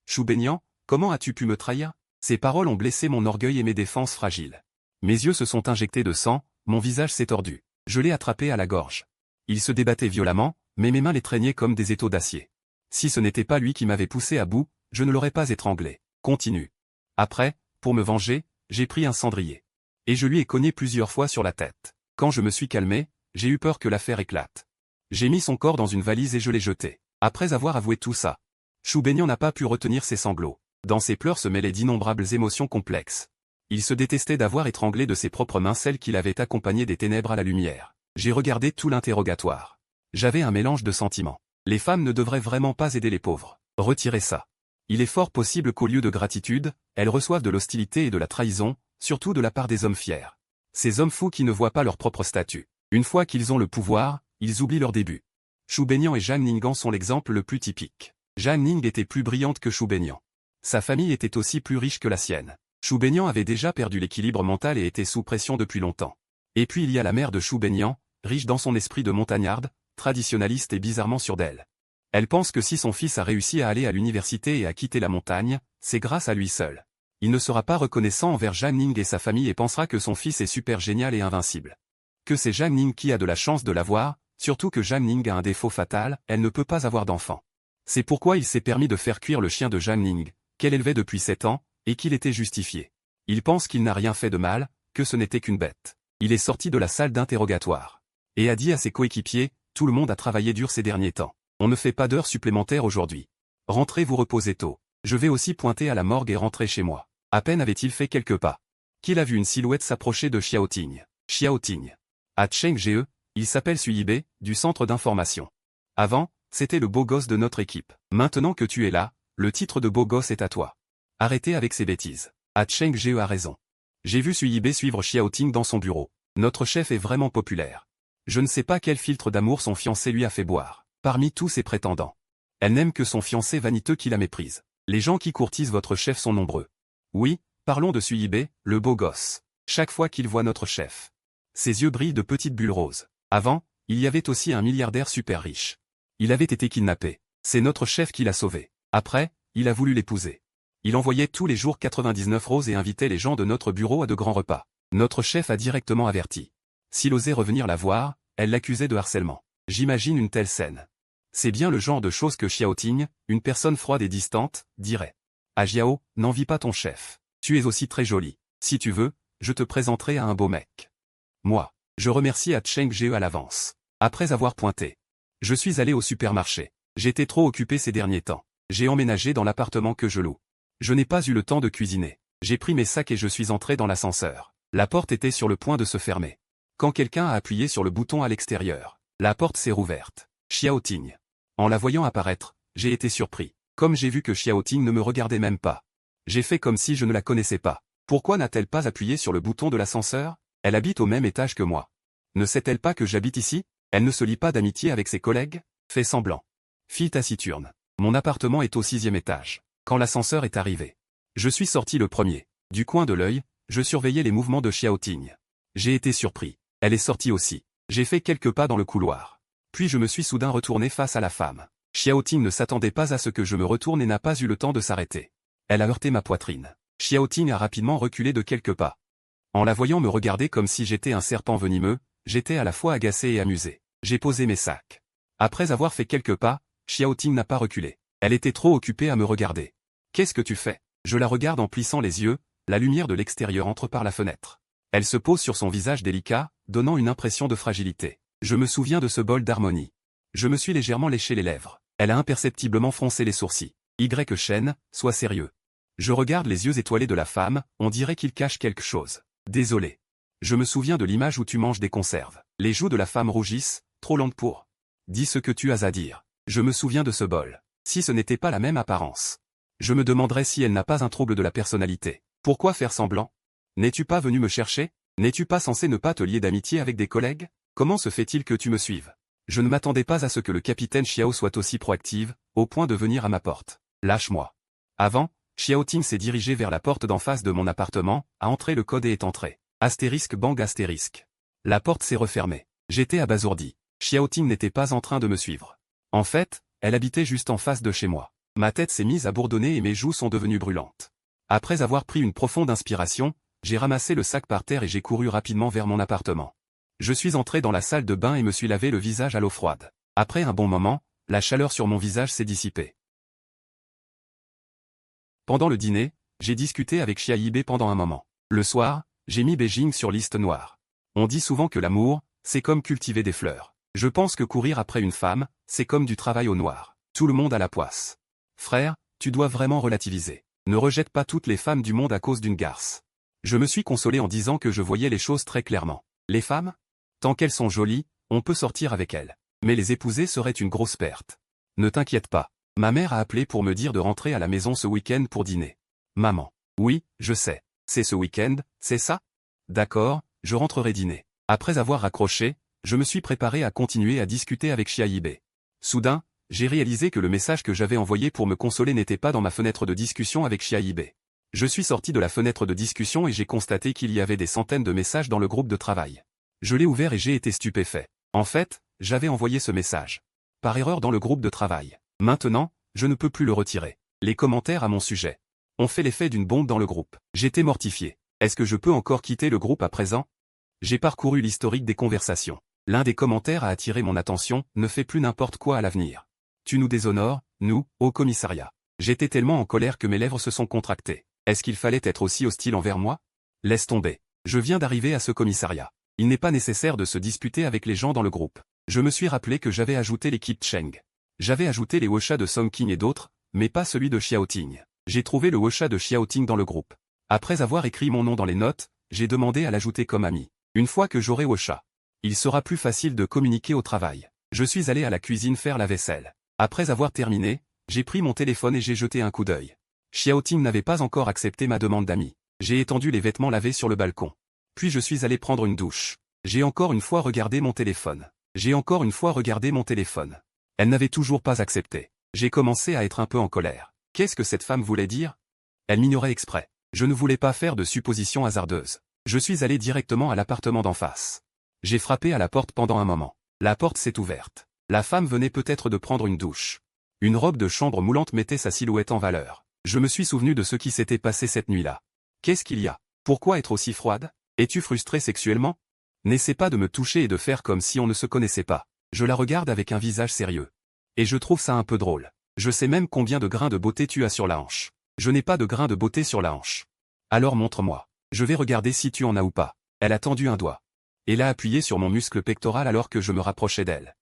Chou baignant, comment as-tu pu me trahir? Ces paroles ont blessé mon orgueil et mes défenses fragiles. Mes yeux se sont injectés de sang, mon visage s'est tordu. Je l'ai attrapé à la gorge. Il se débattait violemment, mais mes mains l'étreignaient comme des étaux d'acier. Si ce n'était pas lui qui m'avait poussé à bout, je ne l'aurais pas étranglé. Continue. Après, pour me venger, j'ai pris un cendrier. Et je lui ai cogné plusieurs fois sur la tête. Quand je me suis calmé, j'ai eu peur que l'affaire éclate. J'ai mis son corps dans une valise et je l'ai jeté. Après avoir avoué tout ça, Chou baignant n'a pas pu retenir ses sanglots. Dans ses pleurs se mêlaient d'innombrables émotions complexes. Il se détestait d'avoir étranglé de ses propres mains celle qu'il avait accompagnée des ténèbres à la lumière. J'ai regardé tout l'interrogatoire. J'avais un mélange de sentiments. Les femmes ne devraient vraiment pas aider les pauvres. Retirez ça. Il est fort possible qu'au lieu de gratitude, elles reçoivent de l'hostilité et de la trahison, surtout de la part des hommes fiers. Ces hommes fous qui ne voient pas leur propre statut. Une fois qu'ils ont le pouvoir, ils oublient leur début. Chou baignant et Jeanne Ningan sont l'exemple le plus typique. Jeanne Ning était plus brillante que Chou baignant. Sa famille était aussi plus riche que la sienne. Chou baignant avait déjà perdu l'équilibre mental et était sous pression depuis longtemps. Et puis il y a la mère de Chou baignant, riche dans son esprit de montagnarde, traditionnaliste et bizarrement sûre d'elle. Elle pense que si son fils a réussi à aller à l'université et à quitter la montagne, c'est grâce à lui seul. Il ne sera pas reconnaissant envers Jeanne Ning et sa famille et pensera que son fils est super génial et invincible. Que c'est Jeanne Ning qui a de la chance de l'avoir, surtout que Jeanne Ning a un défaut fatal, elle ne peut pas avoir d'enfant. C'est pourquoi il s'est permis de faire cuire le chien de Jeanne Ning, qu'elle élevait depuis 7 ans, et qu'il était justifié. Il pense qu'il n'a rien fait de mal, que ce n'était qu'une bête. Il est sorti de la salle d'interrogatoire. Et a dit à ses coéquipiers, tout le monde a travaillé dur ces derniers temps. On ne fait pas d'heures supplémentaires aujourd'hui. Rentrez vous reposer tôt. Je vais aussi pointer à la morgue et rentrer chez moi. À peine avait-il fait quelques pas qu'il a vu une silhouette s'approcher de Xiaoting. Xiaoting. À Chengge, il s'appelle Suyibe, du centre d'information. Avant, c'était le beau gosse de notre équipe. Maintenant que tu es là, le titre de beau gosse est à toi. Arrêtez avec ces bêtises. Ah Chengge a raison. J'ai vu Suyibe suivre Xiaoting dans son bureau. Notre chef est vraiment populaire. Je ne sais pas quel filtre d'amour son fiancé lui a fait boire. Parmi tous ses prétendants. Elle n'aime que son fiancé vaniteux qui la méprise. Les gens qui courtisent votre chef sont nombreux. Oui, parlons de Suyibe, le beau gosse. Chaque fois qu'il voit notre chef, ses yeux brillent de petites bulles roses. Avant, il y avait aussi un milliardaire super riche. Il avait été kidnappé. C'est notre chef qui l'a sauvé. Après, il a voulu l'épouser. Il envoyait tous les jours 99 roses et invitait les gens de notre bureau à de grands repas. Notre chef a directement averti. S'il osait revenir la voir, elle l'accusait de harcèlement. J'imagine une telle scène. C'est bien le genre de choses que Xiaoting, une personne froide et distante, dirait. Ah Jiao, n'envie pas ton chef. Tu es aussi très jolie. Si tu veux, je te présenterai à un beau mec. Moi, je remercie à Chengge à l'avance. Après avoir pointé. Je suis allé au supermarché. J'étais trop occupé ces derniers temps. J'ai emménagé dans l'appartement que je loue. Je n'ai pas eu le temps de cuisiner. J'ai pris mes sacs et je suis entré dans l'ascenseur. La porte était sur le point de se fermer. Quand quelqu'un a appuyé sur le bouton à l'extérieur, la porte s'est rouverte. Xiaoting. En la voyant apparaître, j'ai été surpris. Comme j'ai vu que Xiaoting ne me regardait même pas. J'ai fait comme si je ne la connaissais pas. Pourquoi n'a-t-elle pas appuyé sur le bouton de l'ascenseur? Elle habite au même étage que moi. Ne sait-elle pas que j'habite ici? Elle ne se lie pas d'amitié avec ses collègues? Fait semblant. Fille taciturne. Mon appartement est au 6e étage. Quand l'ascenseur est arrivé, je suis sorti le premier. Du coin de l'œil, je surveillais les mouvements de Xiaoting. J'ai été surpris. Elle est sortie aussi. J'ai fait quelques pas dans le couloir. Puis je me suis soudain retourné face à la femme. Xiaoting ne s'attendait pas à ce que je me retourne et n'a pas eu le temps de s'arrêter. Elle a heurté ma poitrine. Xiaoting a rapidement reculé de quelques pas. En la voyant me regarder comme si j'étais un serpent venimeux, j'étais à la fois agacé et amusé. J'ai posé mes sacs. Après avoir fait quelques pas, Xiaoting n'a pas reculé. Elle était trop occupée à me regarder. Qu'est-ce que tu fais? Je la regarde en plissant les yeux, la lumière de l'extérieur entre par la fenêtre. Elle se pose sur son visage délicat, donnant une impression de fragilité. Je me souviens de ce bol d'harmonie. Je me suis légèrement léché les lèvres. Elle a imperceptiblement froncé les sourcils. Shen, sois sérieux. Je regarde les yeux étoilés de la femme, on dirait qu'il cache quelque chose. Désolé. Je me souviens de l'image où tu manges des conserves. Les joues de la femme rougissent, trop lentes pour. Dis ce que tu as à dire. Je me souviens de ce bol. Si ce n'était pas la même apparence. Je me demanderais si elle n'a pas un trouble de la personnalité. Pourquoi faire semblant? N'es-tu pas venu me chercher? N'es-tu pas censé ne pas te lier d'amitié avec des collègues? Comment se fait-il que tu me suives? Je ne m'attendais pas à ce que le capitaine Xiao soit aussi proactive, au point de venir à ma porte. Lâche-moi. Avant, Xiaoting s'est dirigé vers la porte d'en face de mon appartement, a entré le code et est entré. Astérisque bang astérisque. La porte s'est refermée. J'étais abasourdi. Xiaoting n'était pas en train de me suivre. En fait, elle habitait juste en face de chez moi. Ma tête s'est mise à bourdonner et mes joues sont devenues brûlantes. Après avoir pris une profonde inspiration, j'ai ramassé le sac par terre et j'ai couru rapidement vers mon appartement. Je suis entré dans la salle de bain et me suis lavé le visage à l'eau froide. Après un bon moment, la chaleur sur mon visage s'est dissipée. Pendant le dîner, j'ai discuté avec Xia Yibei pendant un moment. Le soir, j'ai mis Beijing sur liste noire. On dit souvent que l'amour, c'est comme cultiver des fleurs. Je pense que courir après une femme, c'est comme du travail au noir. Tout le monde a la poisse. Frère, tu dois vraiment relativiser. Ne rejette pas toutes les femmes du monde à cause d'une garce. Je me suis consolé en disant que je voyais les choses très clairement. Les femmes? Tant qu'elles sont jolies, on peut sortir avec elles. Mais les épouser serait une grosse perte. Ne t'inquiète pas. Ma mère a appelé pour me dire de rentrer à la maison ce week-end pour dîner. Maman. Oui, je sais. C'est ce week-end, c'est ça? D'accord, je rentrerai dîner. Après avoir raccroché, je me suis préparé à continuer à discuter avec Xia Yibei. Soudain, j'ai réalisé que le message que j'avais envoyé pour me consoler n'était pas dans ma fenêtre de discussion avec Xia Yibei. Je suis sorti de la fenêtre de discussion et j'ai constaté qu'il y avait des centaines de messages dans le groupe de travail. Je l'ai ouvert et j'ai été stupéfait. En fait, j'avais envoyé ce message. Par erreur dans le groupe de travail. Maintenant, je ne peux plus le retirer. Les commentaires à mon sujet ont fait l'effet d'une bombe dans le groupe. J'étais mortifié. Est-ce que je peux encore quitter le groupe à présent? J'ai parcouru l'historique des conversations. L'un des commentaires a attiré mon attention, ne fais plus n'importe quoi à l'avenir. Tu nous déshonores, nous, au commissariat. J'étais tellement en colère que mes lèvres se sont contractées. Est-ce qu'il fallait être aussi hostile envers moi? Laisse tomber. Je viens d'arriver à ce commissariat. Il n'est pas nécessaire de se disputer avec les gens dans le groupe. Je me suis rappelé que j'avais ajouté l'équipe Cheng. J'avais ajouté les Wocha de Song King et d'autres, mais pas celui de Xiaoting. J'ai trouvé le Wocha de Xiaoting dans le groupe. Après avoir écrit mon nom dans les notes, j'ai demandé à l'ajouter comme ami. Une fois que j'aurai Wocha, il sera plus facile de communiquer au travail. Je suis allé à la cuisine faire la vaisselle. Après avoir terminé, j'ai pris mon téléphone et j'ai jeté un coup d'œil. Xiaoting n'avait pas encore accepté ma demande d'ami. J'ai étendu les vêtements lavés sur le balcon. Puis je suis allé prendre une douche. J'ai encore une fois regardé mon téléphone. Elle n'avait toujours pas accepté. J'ai commencé à être un peu en colère. Qu'est-ce que cette femme voulait dire? Elle m'ignorait exprès. Je ne voulais pas faire de suppositions hasardeuses. Je suis allé directement à l'appartement d'en face. J'ai frappé à la porte pendant un moment. La porte s'est ouverte. La femme venait peut-être de prendre une douche. Une robe de chambre moulante mettait sa silhouette en valeur. Je me suis souvenu de ce qui s'était passé cette nuit-là. Qu'est-ce qu'il y a? Pourquoi être aussi froide? Es-tu frustrée sexuellement? N'essaie pas de me toucher et de faire comme si on ne se connaissait pas. Je la regarde avec un visage sérieux. Et je trouve ça un peu drôle. Je sais même combien de grains de beauté tu as sur la hanche. Je n'ai pas de grains de beauté sur la hanche. Alors montre-moi. Je vais regarder si tu en as ou pas. Elle a tendu un doigt. Et l'a appuyé sur mon muscle pectoral alors que je me rapprochais d'elle.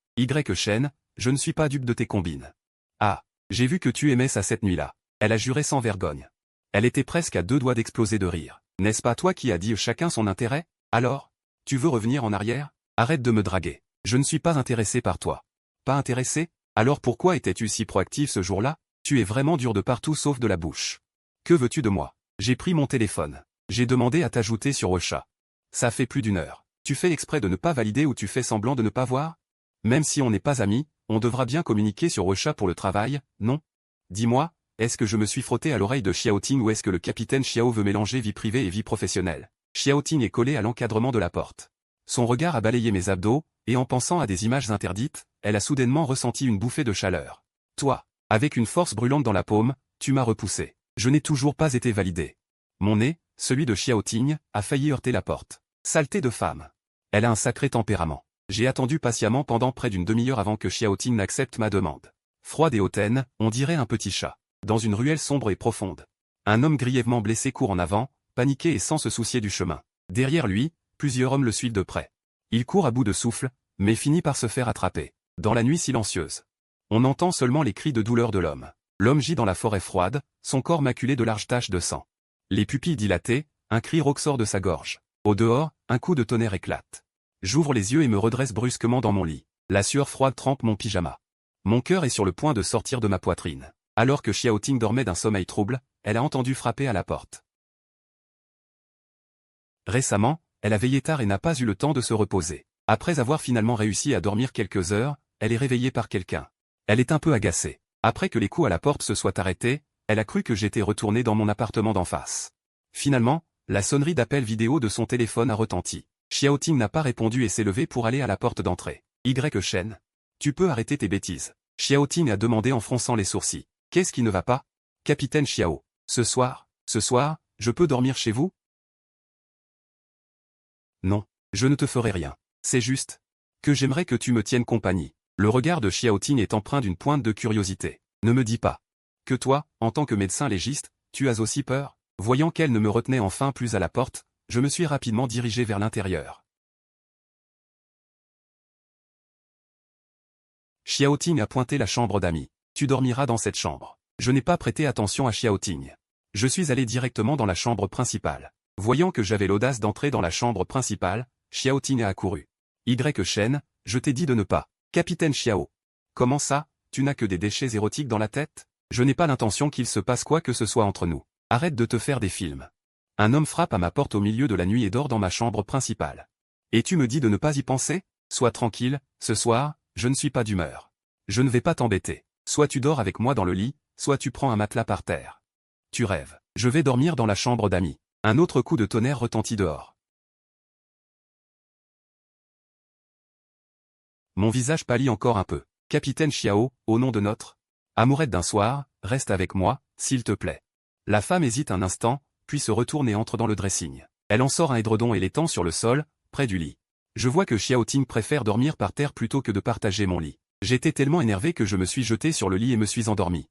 Shen, je ne suis pas dupe de tes combines. Ah, j'ai vu que tu aimais ça cette nuit-là. Elle a juré sans vergogne. Elle était presque à deux doigts d'exploser de rire. N'est-ce pas toi qui as dit chacun son intérêt? Alors? Tu veux revenir en arrière? Arrête de me draguer. Je ne suis pas intéressé par toi. Pas intéressé? Alors pourquoi étais-tu si proactif ce jour-là? Tu es vraiment dur de partout sauf de la bouche. Que veux-tu de moi? J'ai pris mon téléphone. J'ai demandé à t'ajouter sur Ocha. Ça fait plus d'1 heure. Tu fais exprès de ne pas valider ou tu fais semblant de ne pas voir? Même si on n'est pas amis, on devra bien communiquer sur Ocha pour le travail, non? Dis-moi, est-ce que je me suis frotté à l'oreille de Xiaoting ou est-ce que le capitaine Xiao veut mélanger vie privée et vie professionnelle? Xiaoting est collé à l'encadrement de la porte. Son regard a balayé mes abdos, et en pensant à des images interdites, elle a soudainement ressenti une bouffée de chaleur. Toi, avec une force brûlante dans la paume, tu m'as repoussé. Je n'ai toujours pas été validé. Mon nez, celui de Xiaoting, a failli heurter la porte. Saleté de femme. Elle a un sacré tempérament. J'ai attendu patiemment pendant près d'une demi-heure avant que Xiaoting n'accepte ma demande. Froide et hautaine, on dirait un petit chat. Dans une ruelle sombre et profonde. Un homme grièvement blessé court en avant, paniqué et sans se soucier du chemin. Derrière lui, plusieurs hommes le suivent de près. Il court à bout de souffle, mais finit par se faire attraper. Dans la nuit silencieuse. On entend seulement les cris de douleur de l'homme. L'homme gît dans la forêt froide, son corps maculé de larges taches de sang. Les pupilles dilatées, un cri rauque sort de sa gorge. Au dehors, un coup de tonnerre éclate. J'ouvre les yeux et me redresse brusquement dans mon lit. La sueur froide trempe mon pyjama. Mon cœur est sur le point de sortir de ma poitrine. Alors que Xiaoting dormait d'un sommeil trouble, elle a entendu frapper à la porte. Récemment, elle a veillé tard et n'a pas eu le temps de se reposer. Après avoir finalement réussi à dormir quelques heures, elle est réveillée par quelqu'un. Elle est un peu agacée. Après que les coups à la porte se soient arrêtés, elle a cru que j'étais retourné dans mon appartement d'en face. Finalement, la sonnerie d'appel vidéo de son téléphone a retenti. Xiaoting n'a pas répondu et s'est levé pour aller à la porte d'entrée. Shen. Tu peux arrêter tes bêtises. Xiaoting a demandé en fronçant les sourcils. Qu'est-ce qui ne va pas? Capitaine Xiao. Ce soir, je peux dormir chez vous? Non, je ne te ferai rien. C'est juste que j'aimerais que tu me tiennes compagnie. Le regard de Xiaoting est empreint d'une pointe de curiosité. Ne me dis pas que toi, en tant que médecin légiste, tu as aussi peur? Voyant qu'elle ne me retenait enfin plus à la porte, je me suis rapidement dirigé vers l'intérieur. Xiaoting a pointé la chambre d'amis. Tu dormiras dans cette chambre. Je n'ai pas prêté attention à Xiaoting. Je suis allé directement dans la chambre principale. Voyant que j'avais l'audace d'entrer dans la chambre principale, Xiaoting a accouru. Shen, je t'ai dit de ne pas. Capitaine Xiao. Comment ça, tu n'as que des déchets érotiques dans la tête? Je n'ai pas l'intention qu'il se passe quoi que ce soit entre nous. Arrête de te faire des films. Un homme frappe à ma porte au milieu de la nuit et dort dans ma chambre principale. Et tu me dis de ne pas y penser? Sois tranquille, ce soir, je ne suis pas d'humeur. Je ne vais pas t'embêter. Soit tu dors avec moi dans le lit, soit tu prends un matelas par terre. Tu rêves. Je vais dormir dans la chambre d'amis. Un autre coup de tonnerre retentit dehors. Mon visage pâlit encore un peu. Capitaine Xiao, au nom de notre amourette d'un soir, reste avec moi, s'il te plaît. La femme hésite un instant, puis se retourne et entre dans le dressing. Elle en sort un édredon et l'étend sur le sol, près du lit. Je vois que Xiaoting préfère dormir par terre plutôt que de partager mon lit. J'étais tellement énervé que je me suis jeté sur le lit et me suis endormi.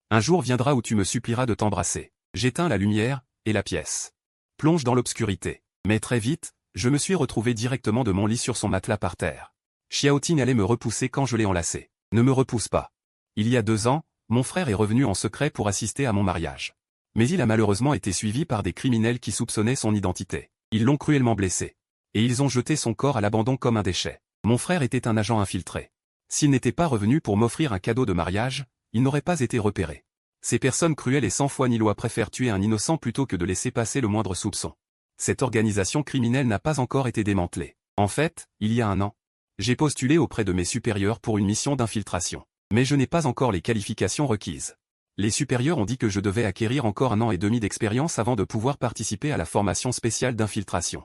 Un jour viendra où tu me supplieras de t'embrasser. J'éteins la lumière, et la pièce plonge dans l'obscurité. Mais très vite, je me suis retrouvé directement de mon lit sur son matelas par terre. Xiaoting allait me repousser quand je l'ai enlacé. Ne me repousse pas. Il y a 2 ans, mon frère est revenu en secret pour assister à mon mariage. Mais il a malheureusement été suivi par des criminels qui soupçonnaient son identité. Ils l'ont cruellement blessé. Et ils ont jeté son corps à l'abandon comme un déchet. Mon frère était un agent infiltré. S'il n'était pas revenu pour m'offrir un cadeau de mariage, il n'aurait pas été repéré. Ces personnes cruelles et sans foi ni loi préfèrent tuer un innocent plutôt que de laisser passer le moindre soupçon. Cette organisation criminelle n'a pas encore été démantelée. En fait, il y a 1 an, j'ai postulé auprès de mes supérieurs pour une mission d'infiltration. Mais je n'ai pas encore les qualifications requises. Les supérieurs ont dit que je devais acquérir encore 1 an et demi d'expérience avant de pouvoir participer à la formation spéciale d'infiltration.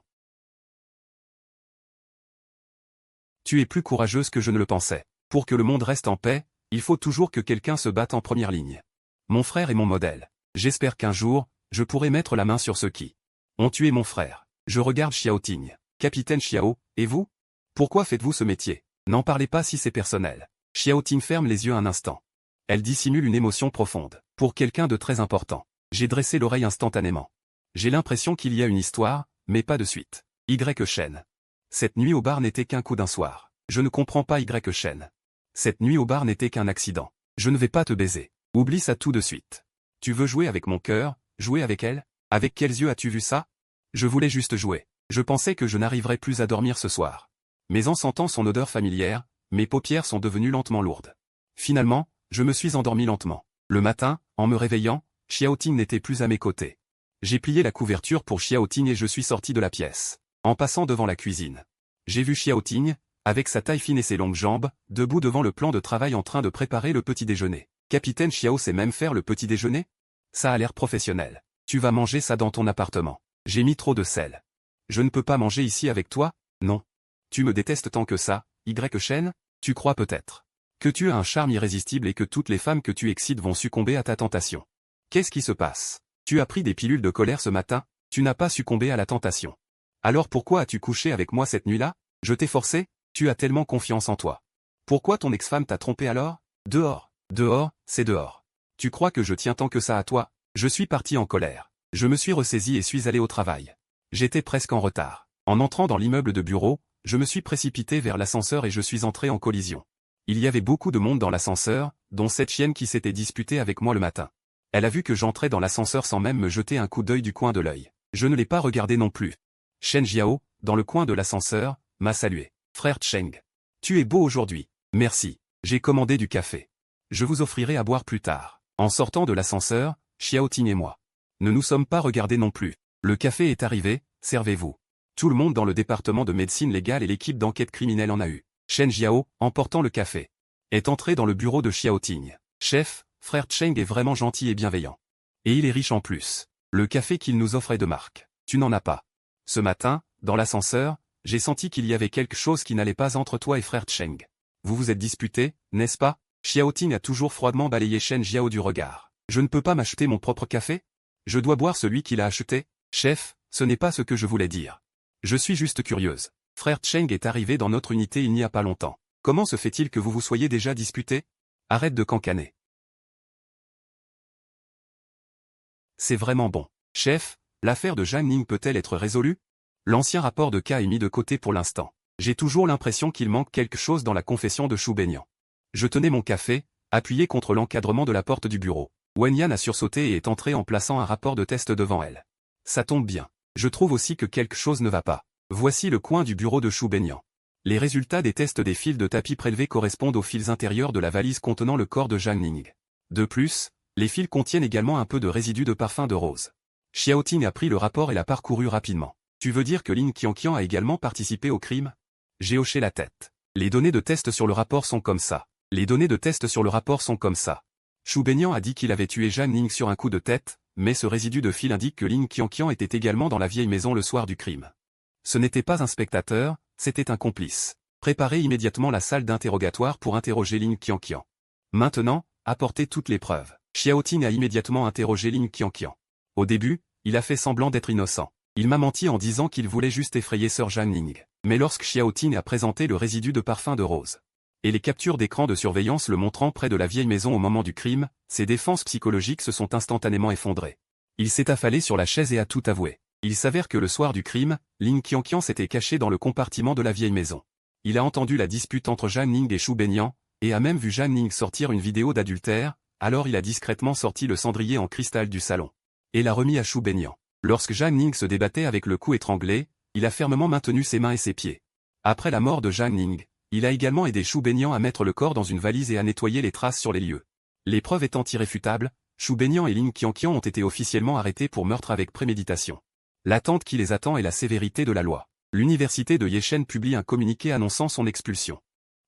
Tu es plus courageuse que je ne le pensais. Pour que le monde reste en paix, il faut toujours que quelqu'un se batte en première ligne. Mon frère est mon modèle. J'espère qu'un jour, je pourrai mettre la main sur ceux qui ont tué mon frère. Je regarde Xiaoting. Capitaine Xiao, et vous? Pourquoi faites-vous ce métier? N'en parlez pas si c'est personnel. Xiaoting ferme les yeux un instant. Elle dissimule une émotion profonde. Pour quelqu'un de très important. J'ai dressé l'oreille instantanément. J'ai l'impression qu'il y a une histoire, mais pas de suite. Shen. Cette nuit au bar n'était qu'un coup d'un soir. Je ne comprends pas Shen. Cette nuit au bar n'était qu'un accident. Je ne vais pas te baiser. Oublie ça tout de suite. Tu veux jouer avec mon cœur, jouer avec elle? Avec quels yeux as-tu vu ça? Je voulais juste jouer. Je pensais que je n'arriverais plus à dormir ce soir. Mais en sentant son odeur familière, mes paupières sont devenues lentement lourdes. Finalement, je me suis endormi lentement. Le matin, en me réveillant, Xiaoting n'était plus à mes côtés. J'ai plié la couverture pour Xiaoting et je suis sorti de la pièce. En passant devant la cuisine, j'ai vu Xiaoting, avec sa taille fine et ses longues jambes, debout devant le plan de travail en train de préparer le petit déjeuner. Capitaine Xiao sait même faire le petit déjeuner? Ça a l'air professionnel. Tu vas manger ça dans ton appartement. J'ai mis trop de sel. Je ne peux pas manger ici avec toi? Non. Tu me détestes tant que ça, Shen? Tu crois peut-être que tu as un charme irrésistible et que toutes les femmes que tu excites vont succomber à ta tentation. Qu'est-ce qui se passe? Tu as pris des pilules de colère ce matin? Tu n'as pas succombé à la tentation. Alors pourquoi as-tu couché avec moi cette nuit-là? Je t'ai forcé? Tu as tellement confiance en toi. Pourquoi ton ex-femme t'a trompé alors? Dehors. Dehors, c'est dehors. Tu crois que je tiens tant que ça à toi? Je suis parti en colère. Je me suis ressaisi et suis allé au travail. J'étais presque en retard. En entrant dans l'immeuble de bureau, je me suis précipité vers l'ascenseur et je suis entré en collision. Il y avait beaucoup de monde dans l'ascenseur, dont cette chienne qui s'était disputée avec moi le matin. Elle a vu que j'entrais dans l'ascenseur sans même me jeter un coup d'œil du coin de l'œil. Je ne l'ai pas regardé non plus. Shen Jiao, dans le coin de l'ascenseur, m'a salué. Frère Cheng. Tu es beau aujourd'hui. Merci. J'ai commandé du café. Je vous offrirai à boire plus tard. En sortant de l'ascenseur, Xiaoting et moi ne nous sommes pas regardés non plus. Le café est arrivé, servez-vous. Tout le monde dans le département de médecine légale et l'équipe d'enquête criminelle en a eu. Shen Jiao, emportant le café, est entré dans le bureau de Xiaoting. Chef, frère Cheng est vraiment gentil et bienveillant. Et il est riche en plus. Le café qu'il nous offre est de marque. Tu n'en as pas. Ce matin, dans l'ascenseur, j'ai senti qu'il y avait quelque chose qui n'allait pas entre toi et frère Cheng. Vous vous êtes disputés, n'est-ce pas? Xiaoting a toujours froidement balayé Shen Jiao du regard. Je ne peux pas m'acheter mon propre café? Je dois boire celui qu'il a acheté? Chef, ce n'est pas ce que je voulais dire. Je suis juste curieuse. Frère Cheng est arrivé dans notre unité il n'y a pas longtemps. Comment se fait-il que vous vous soyez déjà disputés? Arrête de cancaner. C'est vraiment bon. Chef, l'affaire de Zhang Ning peut-elle être résolue? L'ancien rapport de cas est mis de côté pour l'instant. J'ai toujours l'impression qu'il manque quelque chose dans la confession de Shu Benyan. Je tenais mon café, appuyé contre l'encadrement de la porte du bureau. Wen Yan a sursauté et est entré en plaçant un rapport de test devant elle. Ça tombe bien. Je trouve aussi que quelque chose ne va pas. Voici le coin du bureau de Shu Benyan. Les résultats des tests des fils de tapis prélevés correspondent aux fils intérieurs de la valise contenant le corps de Zhang Ning. De plus, les fils contiennent également un peu de résidus de parfum de rose. Xiaoting a pris le rapport et l'a parcouru rapidement. Tu veux dire que Lin Qianqian a également participé au crime? J'ai hoché la tête. Les données de test sur le rapport sont comme ça. Shu Benyan a dit qu'il avait tué Zhang Ning sur un coup de tête, mais ce résidu de fil indique que Lin Qianqian était également dans la vieille maison le soir du crime. Ce n'était pas un spectateur, c'était un complice. Préparez immédiatement la salle d'interrogatoire pour interroger Lin Qianqian. Maintenant, apportez toutes les preuves. Xiaoting a immédiatement interrogé Lin Qianqian. Au début, il a fait semblant d'être innocent. Il m'a menti en disant qu'il voulait juste effrayer Sir Zhang Ning. Mais lorsque Xiaoting a présenté le résidu de parfum de rose, et les captures d'écran de surveillance le montrant près de la vieille maison au moment du crime, ses défenses psychologiques se sont instantanément effondrées. Il s'est affalé sur la chaise et a tout avoué. Il s'avère que le soir du crime, Lin Qianqian s'était caché dans le compartiment de la vieille maison. Il a entendu la dispute entre Zhang Ning et Shu Benyan, et a même vu Zhang Ning sortir une vidéo d'adultère, alors il a discrètement sorti le cendrier en cristal du salon. Et l'a remis à Shu Benyan. Lorsque Zhang Ning se débattait avec le cou étranglé, il a fermement maintenu ses mains et ses pieds. Après la mort de Zhang Ning, il a également aidé Shu Benyan à mettre le corps dans une valise et à nettoyer les traces sur les lieux. Les preuves étant irréfutables, Shu Benyan et Lin Qianqian ont été officiellement arrêtés pour meurtre avec préméditation. L'attente qui les attend est la sévérité de la loi. L'université de Yeshen publie un communiqué annonçant son expulsion.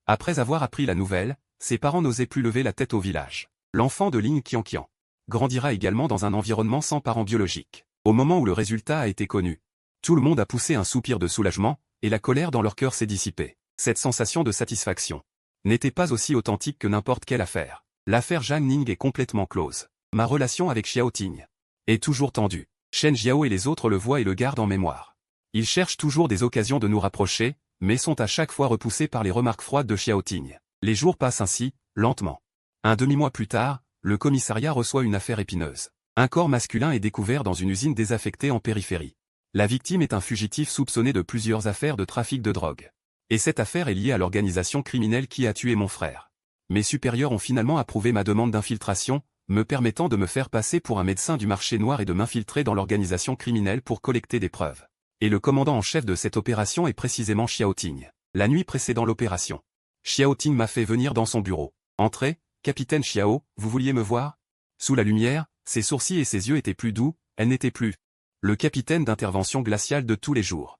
Après avoir appris la nouvelle, ses parents n'osaient plus lever la tête au village. L'enfant de Lin Qianqian grandira également dans un environnement sans parents biologiques. Au moment où le résultat a été connu, tout le monde a poussé un soupir de soulagement, et la colère dans leur cœur s'est dissipée. Cette sensation de satisfaction n'était pas aussi authentique que n'importe quelle affaire. L'affaire Zhang Ning est complètement close. Ma relation avec Xiaoting est toujours tendue. Shen Jiao et les autres le voient et le gardent en mémoire. Ils cherchent toujours des occasions de nous rapprocher, mais sont à chaque fois repoussés par les remarques froides de Xiaoting. Les jours passent ainsi, lentement. Un demi-mois plus tard, le commissariat reçoit une affaire épineuse. Un corps masculin est découvert dans une usine désaffectée en périphérie. La victime est un fugitif soupçonné de plusieurs affaires de trafic de drogue. Et cette affaire est liée à l'organisation criminelle qui a tué mon frère. Mes supérieurs ont finalement approuvé ma demande d'infiltration, me permettant de me faire passer pour un médecin du marché noir et de m'infiltrer dans l'organisation criminelle pour collecter des preuves. Et le commandant en chef de cette opération est précisément Xiaoting. La nuit précédant l'opération, Xiaoting m'a fait venir dans son bureau. Entrez, capitaine Xiao, vous vouliez me voir? Sous la lumière, ses sourcils et ses yeux étaient plus doux, elle n'était plus le capitaine d'intervention glaciale de tous les jours.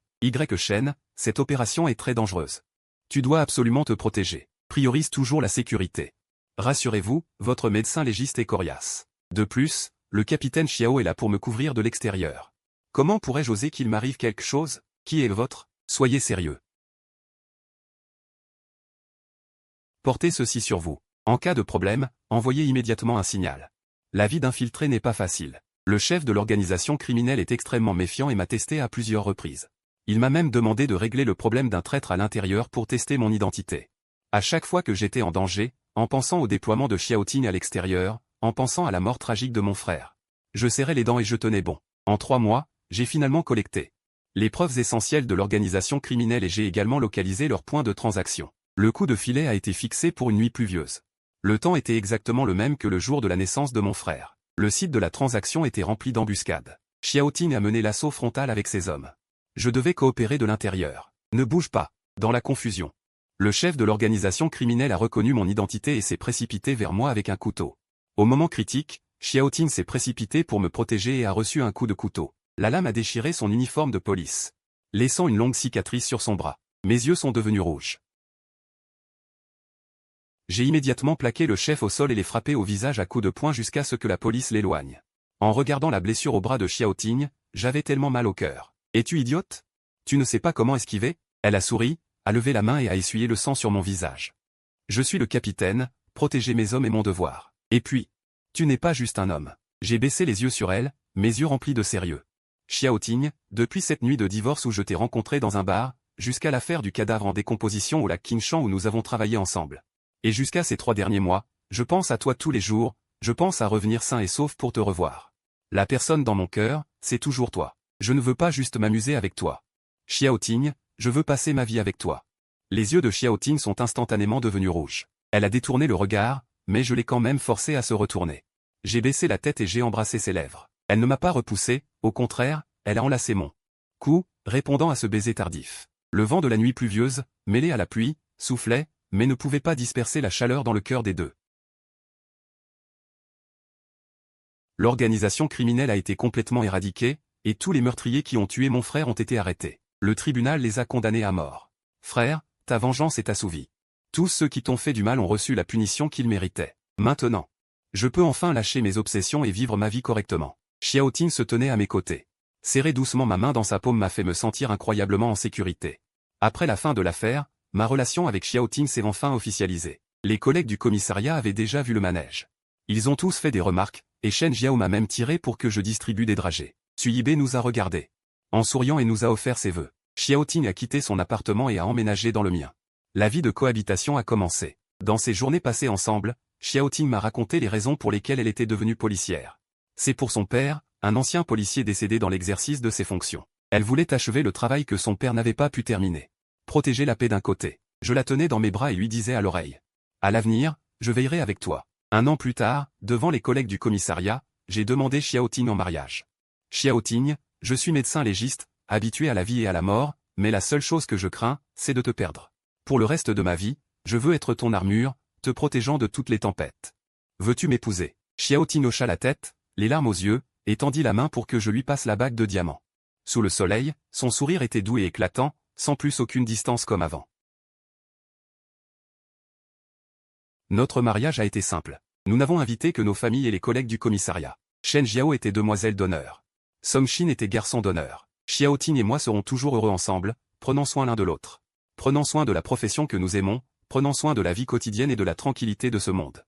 Shen, cette opération est très dangereuse. Tu dois absolument te protéger. Priorise toujours la sécurité. Rassurez-vous, votre médecin légiste est coriace. De plus, le capitaine Xiao est là pour me couvrir de l'extérieur. Comment pourrais-je oser qu'il m'arrive quelque chose? Qui est le vôtre? Soyez sérieux. Portez ceci sur vous. En cas de problème, envoyez immédiatement un signal. La vie d'infiltré n'est pas facile. Le chef de l'organisation criminelle est extrêmement méfiant et m'a testé à plusieurs reprises. Il m'a même demandé de régler le problème d'un traître à l'intérieur pour tester mon identité. À chaque fois que j'étais en danger, en pensant au déploiement de Xiaoting à l'extérieur, en pensant à la mort tragique de mon frère, je serrais les dents et je tenais bon. En 3 mois, j'ai finalement collecté les preuves essentielles de l'organisation criminelle et j'ai également localisé leurs points de transaction. Le coup de filet a été fixé pour une nuit pluvieuse. Le temps était exactement le même que le jour de la naissance de mon frère. Le site de la transaction était rempli d'embuscades. Xiaoting a mené l'assaut frontal avec ses hommes. Je devais coopérer de l'intérieur. Ne bouge pas. Dans la confusion. Le chef de l'organisation criminelle a reconnu mon identité et s'est précipité vers moi avec un couteau. Au moment critique, Xiaoting s'est précipité pour me protéger et a reçu un coup de couteau. La lame a déchiré son uniforme de police, laissant une longue cicatrice sur son bras. Mes yeux sont devenus rouges. J'ai immédiatement plaqué le chef au sol et l'ai frappé au visage à coups de poing jusqu'à ce que la police l'éloigne. En regardant la blessure au bras de Xiaoting, j'avais tellement mal au cœur. Es-tu idiote? Tu ne sais pas comment esquiver? Elle a souri, a levé la main et a essuyé le sang sur mon visage. Je suis le capitaine, protéger mes hommes est mon devoir. Et puis, tu n'es pas juste un homme. J'ai baissé les yeux sur elle, mes yeux remplis de sérieux. Xiaoting, depuis cette nuit de divorce où je t'ai rencontré dans un bar, jusqu'à l'affaire du cadavre en décomposition au lac Qingshan où nous avons travaillé ensemble. Et jusqu'à ces 3 derniers mois, je pense à toi tous les jours, je pense à revenir sain et sauf pour te revoir. La personne dans mon cœur, c'est toujours toi. Je ne veux pas juste m'amuser avec toi. Xiaoting, je veux passer ma vie avec toi. Les yeux de Xiaoting sont instantanément devenus rouges. Elle a détourné le regard, mais je l'ai quand même forcée à se retourner. J'ai baissé la tête et j'ai embrassé ses lèvres. Elle ne m'a pas repoussé, au contraire, elle a enlacé mon cou, répondant à ce baiser tardif. Le vent de la nuit pluvieuse, mêlé à la pluie, soufflait, mais ne pouvait pas disperser la chaleur dans le cœur des deux. L'organisation criminelle a été complètement éradiquée, et tous les meurtriers qui ont tué mon frère ont été arrêtés. Le tribunal les a condamnés à mort. Frère, ta vengeance est assouvie. Tous ceux qui t'ont fait du mal ont reçu la punition qu'ils méritaient. Maintenant, je peux enfin lâcher mes obsessions et vivre ma vie correctement. Xiaoting se tenait à mes côtés. Serrer doucement ma main dans sa paume m'a fait me sentir incroyablement en sécurité. Après la fin de l'affaire, ma relation avec Xiaoting s'est enfin officialisée. Les collègues du commissariat avaient déjà vu le manège. Ils ont tous fait des remarques, et Shen Jiao m'a même tiré pour que je distribue des dragées. Suyibe nous a regardés, en souriant et nous a offert ses vœux. Xiaoting a quitté son appartement et a emménagé dans le mien. La vie de cohabitation a commencé. Dans ces journées passées ensemble, Xiaoting m'a raconté les raisons pour lesquelles elle était devenue policière. C'est pour son père, un ancien policier décédé dans l'exercice de ses fonctions. Elle voulait achever le travail que son père n'avait pas pu terminer. Protéger la paix d'un côté. Je la tenais dans mes bras et lui disais à l'oreille. À l'avenir, je veillerai avec toi. 1 an plus tard, devant les collègues du commissariat, j'ai demandé Xiaoting en mariage. Xiaoting, je suis médecin légiste, habitué à la vie et à la mort, mais la seule chose que je crains, c'est de te perdre. Pour le reste de ma vie, je veux être ton armure, te protégeant de toutes les tempêtes. Veux-tu m'épouser? Xiaoting hocha la tête, les larmes aux yeux, et tendit la main pour que je lui passe la bague de diamant. Sous le soleil, son sourire était doux et éclatant, sans plus aucune distance comme avant. Notre mariage a été simple. Nous n'avons invité que nos familles et les collègues du commissariat. Shen Jiao était demoiselle d'honneur. Song Xin était garçon d'honneur. Xiaoting et moi serons toujours heureux ensemble, prenant soin l'un de l'autre. Prenant soin de la profession que nous aimons, prenant soin de la vie quotidienne et de la tranquillité de ce monde.